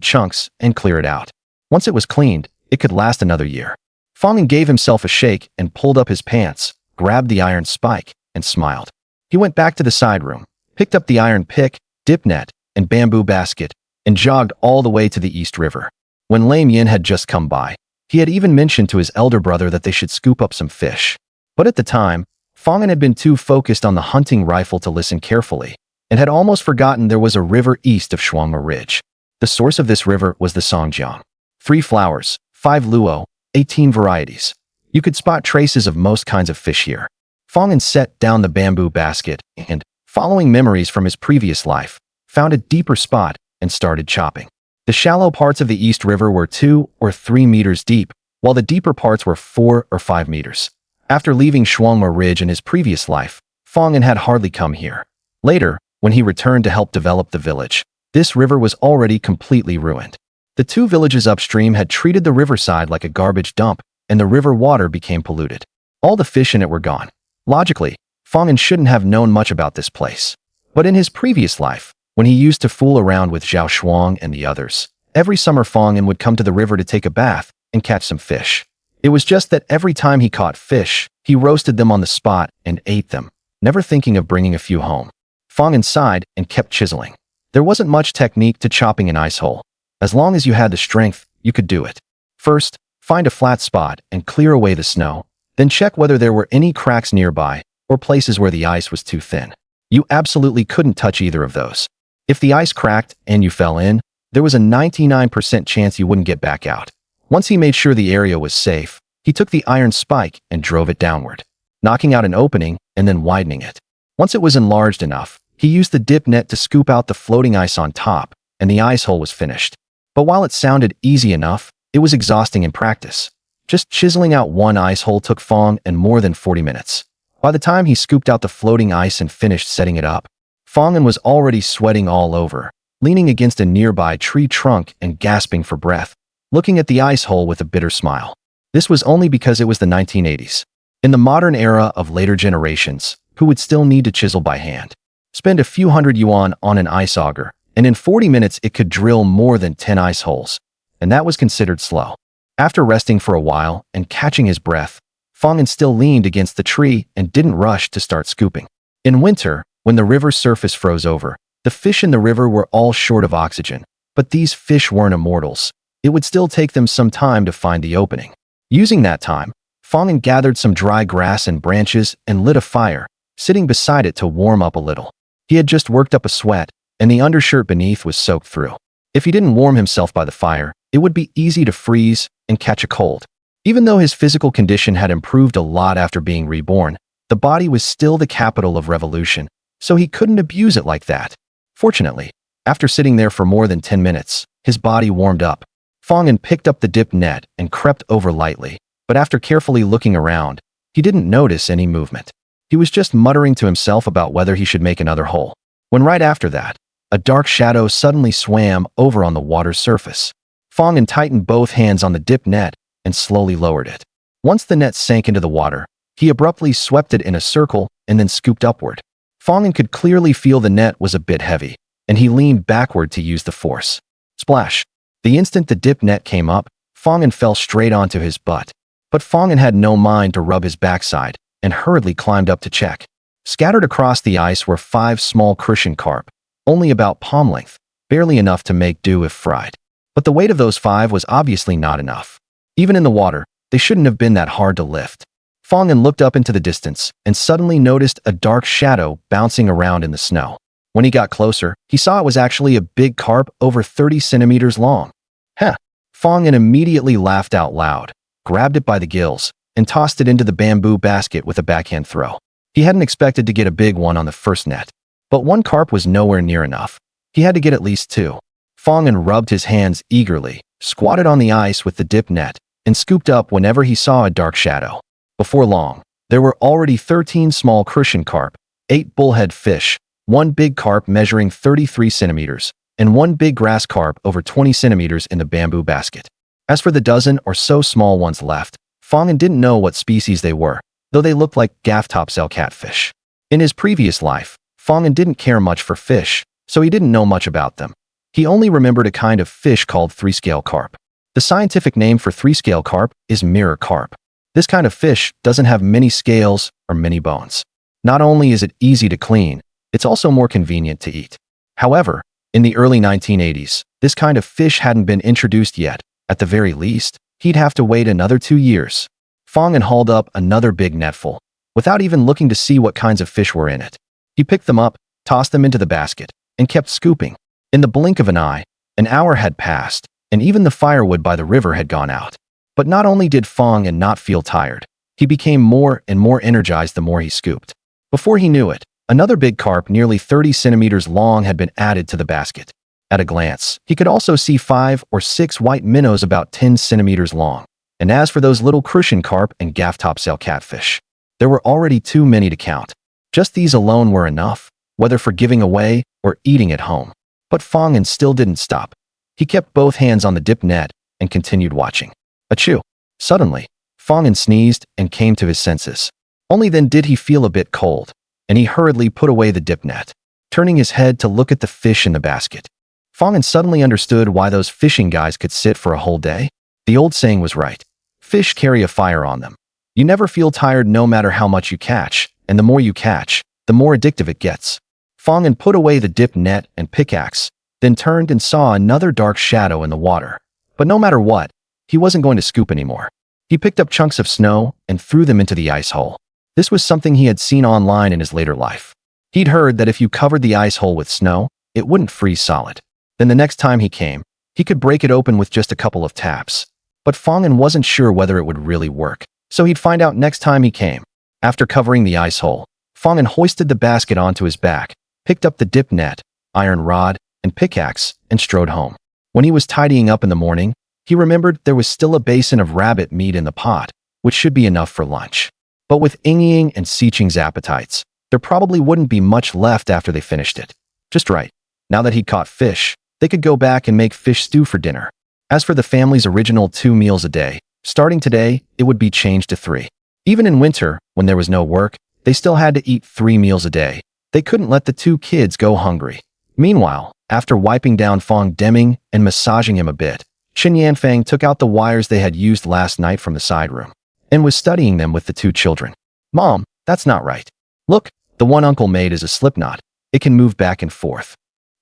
chunks and clear it out. Once it was cleaned, it could last another year. Fang An gave himself a shake and pulled up his pants, grabbed the iron spike, and smiled. He went back to the side room, picked up the iron pick, dip net, and bamboo basket, and jogged all the way to the East River. When Lame Yin had just come by, he had even mentioned to his elder brother that they should scoop up some fish. But at the time, Fang An had been too focused on the hunting rifle to listen carefully, and had almost forgotten there was a river east of Shuangma Ridge. The source of this river was the Songjiang. 3 flowers, 5 luo, 18 varieties. You could spot traces of most kinds of fish here. Fang An set down the bamboo basket and, following memories from his previous life, found a deeper spot and started chopping. The shallow parts of the East River were 2 or 3 meters deep, while the deeper parts were 4 or 5 meters. After leaving Shuangma Ridge in his previous life, Fang An had hardly come here. Later, when he returned to help develop the village, this river was already completely ruined. The 2 villages upstream had treated the riverside like a garbage dump, and the river water became polluted. All the fish in it were gone. Logically, Fang An shouldn't have known much about this place. But in his previous life, when he used to fool around with Zhao Shuang and the others, every summer Fang An would come to the river to take a bath and catch some fish. It was just that every time he caught fish, he roasted them on the spot and ate them, never thinking of bringing a few home. Fang An sighed and kept chiseling. There wasn't much technique to chopping an ice hole. As long as you had the strength, you could do it. First, find a flat spot and clear away the snow. Then check whether there were any cracks nearby or places where the ice was too thin. You absolutely couldn't touch either of those. If the ice cracked and you fell in, there was a 99% chance you wouldn't get back out. Once he made sure the area was safe, he took the iron spike and drove it downward, knocking out an opening and then widening it. Once it was enlarged enough, he used the dip net to scoop out the floating ice on top, and the ice hole was finished. But while it sounded easy enough, it was exhausting in practice. Just chiseling out one ice hole took Fang An more than 40 minutes. By the time he scooped out the floating ice and finished setting it up, Fang An was already sweating all over, leaning against a nearby tree trunk and gasping for breath, looking at the ice hole with a bitter smile. This was only because it was the 1980s. In the modern era of later generations, who would still need to chisel by hand, spend a few hundred yuan on an ice auger, and in 40 minutes it could drill more than 10 ice holes, and that was considered slow. After resting for a while and catching his breath, Fang An still leaned against the tree and didn't rush to start scooping. In winter, when the river's surface froze over, the fish in the river were all short of oxygen, but these fish weren't immortals. It would still take them some time to find the opening. Using that time, Fang An gathered some dry grass and branches and lit a fire, sitting beside it to warm up a little. He had just worked up a sweat, and the undershirt beneath was soaked through. If he didn't warm himself by the fire, it would be easy to freeze and catch a cold. Even though his physical condition had improved a lot after being reborn, the body was still the capital of revolution, so he couldn't abuse it like that. Fortunately, after sitting there for more than 10 minutes, his body warmed up. Fang An picked up the dip net and crept over lightly, but after carefully looking around, he didn't notice any movement. He was just muttering to himself about whether he should make another hole, when right after that, a dark shadow suddenly swam over on the water's surface. Fang An tightened both hands on the dip net and slowly lowered it. Once the net sank into the water, he abruptly swept it in a circle and then scooped upward. Fang An could clearly feel the net was a bit heavy, and he leaned backward to use the force. Splash! The instant the dip net came up, Fang An fell straight onto his butt. But Fang An had no mind to rub his backside and hurriedly climbed up to check. Scattered across the ice were 5 small crucian carp, only about palm length, barely enough to make do if fried. But the weight of those 5 was obviously not enough. Even in the water, they shouldn't have been that hard to lift. Fang An looked up into the distance and suddenly noticed a dark shadow bouncing around in the snow. When he got closer, he saw it was actually a big carp over 30 centimeters long. Heh! Fang An immediately laughed out loud, grabbed it by the gills, and tossed it into the bamboo basket with a backhand throw. He hadn't expected to get a big one on the first net, but 1 carp was nowhere near enough. He had to get at least 2. Fang An rubbed his hands eagerly, squatted on the ice with the dip net, and scooped up whenever he saw a dark shadow. Before long, there were already 13 small crucian carp, 8 bullhead fish, 1 big carp measuring 33 centimeters, and 1 big grass carp over 20 centimeters in the bamboo basket. As for the dozen or so small ones left, Fang An didn't know what species they were, though they looked like gaff-topsail catfish. In his previous life, Fang An didn't care much for fish, so he didn't know much about them. He only remembered a kind of fish called 3-scale carp. The scientific name for 3-scale carp is mirror carp. This kind of fish doesn't have many scales or many bones. Not only is it easy to clean, it's also more convenient to eat. However, in the early 1980s, this kind of fish hadn't been introduced yet. At the very least, he'd have to wait another 2 years. Fang An hauled up another big netful, without even looking to see what kinds of fish were in it. He picked them up, tossed them into the basket, and kept scooping. In the blink of an eye, an hour had passed, and even the firewood by the river had gone out. But not only did Fang An not feel tired, he became more and more energized the more he scooped. Before he knew it, another big carp nearly 30 centimeters long had been added to the basket. At a glance, he could also see 5 or 6 white minnows about 10 centimeters long. And as for those little crucian carp and gaff-topsail catfish, there were already too many to count. Just these alone were enough, whether for giving away or eating at home. But Fang An still didn't stop. He kept both hands on the dip net and continued watching. Achoo! Suddenly, Fang An sneezed and came to his senses. Only then did he feel a bit cold, and he hurriedly put away the dip net, turning his head to look at the fish in the basket. Fang An suddenly understood why those fishing guys could sit for a whole day. The old saying was right. Fish carry a fire on them. You never feel tired no matter how much you catch, and the more you catch, the more addictive it gets. Fang An put away the dip net and pickaxe, then turned and saw another dark shadow in the water. But no matter what, he wasn't going to scoop anymore. He picked up chunks of snow and threw them into the ice hole. This was something he had seen online in his later life. He'd heard that if you covered the ice hole with snow, it wouldn't freeze solid. Then the next time he came, he could break it open with just a couple of taps. But Fang An wasn't sure whether it would really work, so he'd find out next time he came. After covering the ice hole, Fang An hoisted the basket onto his back, picked up the dip net, iron rod, and pickaxe, and strode home. When he was tidying up in the morning, he remembered there was still a basin of rabbit meat in the pot, which should be enough for lunch. But with Ying and Siqing's appetites, there probably wouldn't be much left after they finished it. Just right. Now that he'd caught fish, they could go back and make fish stew for dinner. As for the family's original 2 meals a day, starting today, it would be changed to 3. Even in winter, when there was no work, they still had to eat 3 meals a day. They couldn't let the 2 kids go hungry. Meanwhile, after wiping down Fang Deming and massaging him a bit, Qin Yanfang took out the wires they had used last night from the side room and was studying them with the 2 children. "Mom, that's not right. Look, the one uncle made is a slipknot. It can move back and forth."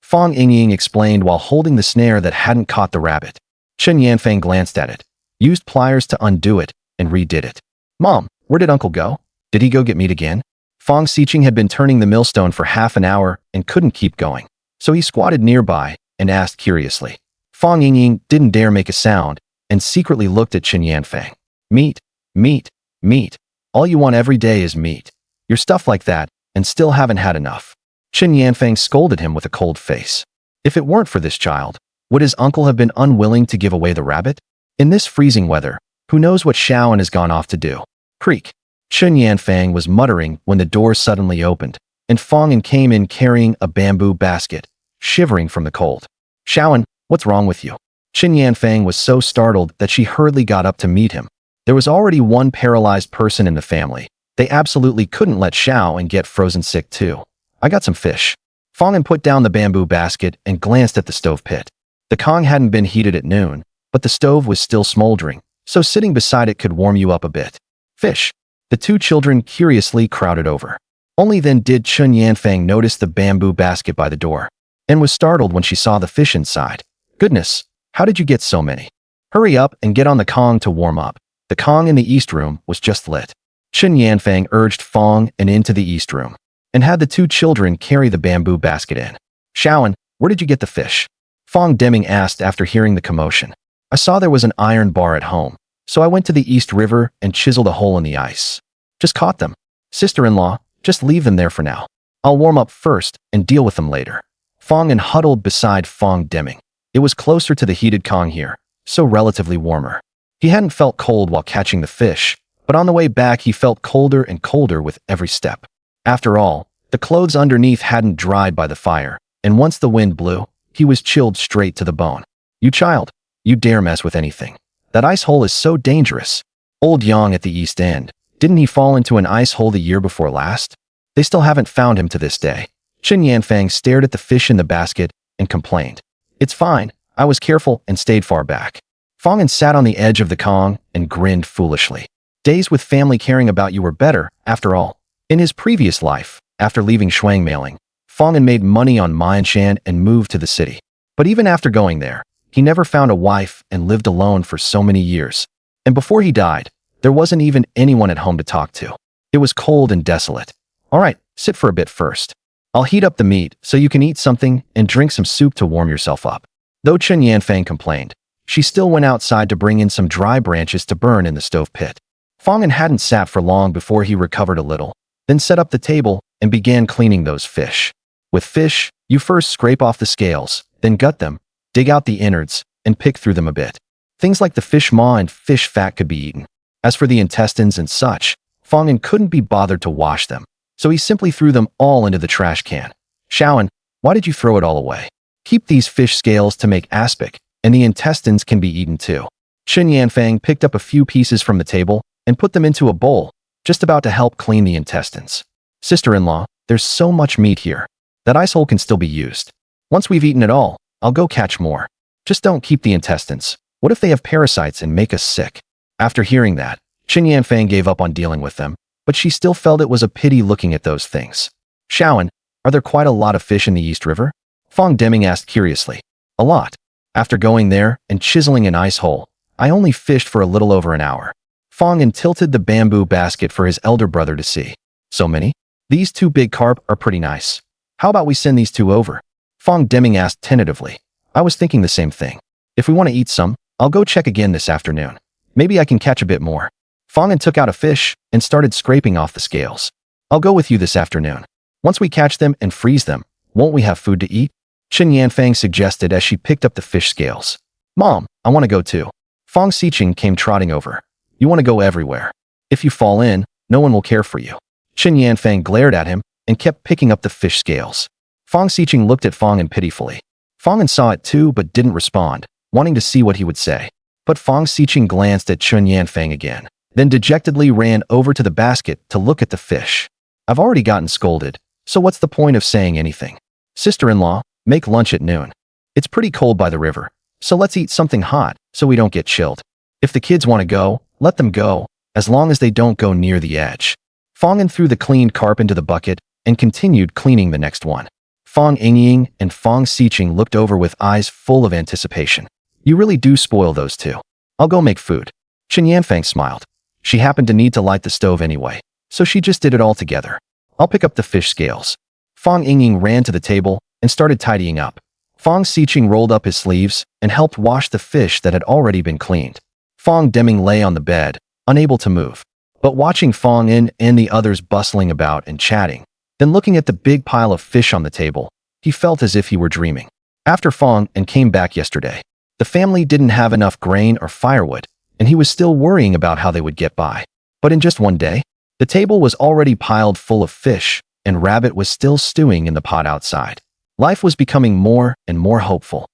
Fang Ying explained while holding the snare that hadn't caught the rabbit. Qin Yanfang glanced at it, used pliers to undo it, and redid it. "Mom, where did Uncle go? Did he go get meat again?" Fang Siqing had been turning the millstone for half an hour and couldn't keep going, so he squatted nearby and asked curiously. Fang Ying didn't dare make a sound and secretly looked at Qin Yanfang. "Meat, meat, meat. All you want every day is meat. You're stuffed like that and still haven't had enough." Qin Yanfang scolded him with a cold face. If it weren't for this child, would his uncle have been unwilling to give away the rabbit? In this freezing weather, who knows what Shao An has gone off to do? Creak. Qin Yanfang was muttering when the door suddenly opened, and Fang An came in carrying a bamboo basket, shivering from the cold. "Shao An, what's wrong with you?" Qin Yanfang was so startled that she hurriedly got up to meet him. There was already one paralyzed person in the family. They absolutely couldn't let Shao An get frozen sick too. "I got some fish." Fang An put down the bamboo basket and glanced at the stove pit. The Kong hadn't been heated at noon, but the stove was still smoldering, so sitting beside it could warm you up a bit. "Fish." The 2 children curiously crowded over. Only then did Qin Yanfang notice the bamboo basket by the door, and was startled when she saw the fish inside. "Goodness, how did you get so many? Hurry up and get on the Kong to warm up." The Kong in the east room was just lit. Qin Yanfang urged Fang An into the east room, and had the 2 children carry the bamboo basket in. "Shao An, where did you get the fish?" Fang Deming asked after hearing the commotion. "I saw there was an iron bar at home, so I went to the East River and chiseled a hole in the ice. Just caught them. Sister-in-law, just leave them there for now. I'll warm up first and deal with them later." Fang An huddled beside Fang Deming. It was closer to the heated Kong here, so relatively warmer. He hadn't felt cold while catching the fish, but on the way back he felt colder and colder with every step. After all, the clothes underneath hadn't dried by the fire, and once the wind blew, he was chilled straight to the bone. "You child, you dare mess with anything. That ice hole is so dangerous." Old Yang at the east end, didn't he fall into an ice hole the year before last? They still haven't found him to this day. Qin Yanfang stared at the fish in the basket and complained. "It's fine, I was careful and stayed far back." Fang An sat on the edge of the Kong and grinned foolishly. Days with family caring about you were better, after all. In his previous life, after leaving Shuang Mailing, Fang An made money on Mianshan and moved to the city. But even after going there, he never found a wife and lived alone for so many years. And before he died, there wasn't even anyone at home to talk to. It was cold and desolate. "All right, sit for a bit first. I'll heat up the meat so you can eat something and drink some soup to warm yourself up." Though Qin Yanfang complained, she still went outside to bring in some dry branches to burn in the stove pit. Fang An hadn't sat for long before he recovered a little, then set up the table and began cleaning those fish. With fish, you first scrape off the scales, then gut them, dig out the innards, and pick through them a bit. Things like the fish maw and fish fat could be eaten. As for the intestines and such, Fang An couldn't be bothered to wash them, so he simply threw them all into the trash can. "Shao An, why did you throw it all away? Keep these fish scales to make aspic, and the intestines can be eaten too." Qin Yanfang picked up a few pieces from the table and put them into a bowl, just about to help clean the intestines. "Sister-in-law, there's so much meat here. That ice hole can still be used. Once we've eaten it all, I'll go catch more. Just don't keep the intestines. What if they have parasites and make us sick?" After hearing that, Qin Yanfang gave up on dealing with them, but she still felt it was a pity looking at those things. Shaoan, are there quite a lot of fish in the East River? Fang Deming asked curiously. A lot. After going there and chiseling an ice hole, I only fished for a little over an hour. Fang An tilted the bamboo basket for his elder brother to see. So many? These 2 big carp are pretty nice. How about we send these 2 over? Fang Deming asked tentatively. I was thinking the same thing. If we want to eat some, I'll go check again this afternoon. Maybe I can catch a bit more. Fang An took out a fish and started scraping off the scales. I'll go with you this afternoon. Once we catch them and freeze them, won't we have food to eat? Chen Yanfang suggested as she picked up the fish scales. Mom, I want to go too. Fang Xiqing came trotting over. You want to go everywhere. If you fall in, no one will care for you. Chen Yanfang glared at him and kept picking up the fish scales. Fang Xiqing looked at Fang An pitifully. Fang An saw it too but didn't respond, wanting to see what he would say. But Fang Xiqing glanced at Chen Yanfang again, then dejectedly ran over to the basket to look at the fish. I've already gotten scolded, so what's the point of saying anything? Sister-in-law, make lunch at noon. It's pretty cold by the river, so let's eat something hot so we don't get chilled. If the kids want to go, let them go, as long as they don't go near the edge. Fang An threw the cleaned carp into the bucket and continued cleaning the next one. Fang Ying and Fang Xiqing looked over with eyes full of anticipation. You really do spoil those 2. I'll go make food. Chen Yanfang smiled. She happened to need to light the stove anyway, so she just did it all together. I'll pick up the fish scales. Fang Ying ran to the table and started tidying up. Fang Xiqing rolled up his sleeves and helped wash the fish that had already been cleaned. Fang Deming lay on the bed, unable to move, but watching Fang An and the others bustling about and chatting. Then looking at the big pile of fish on the table, he felt as if he were dreaming. After Fang An came back yesterday, the family didn't have enough grain or firewood, and he was still worrying about how they would get by. But in just one day, the table was already piled full of fish, and Rabbit was still stewing in the pot outside. Life was becoming more and more hopeful.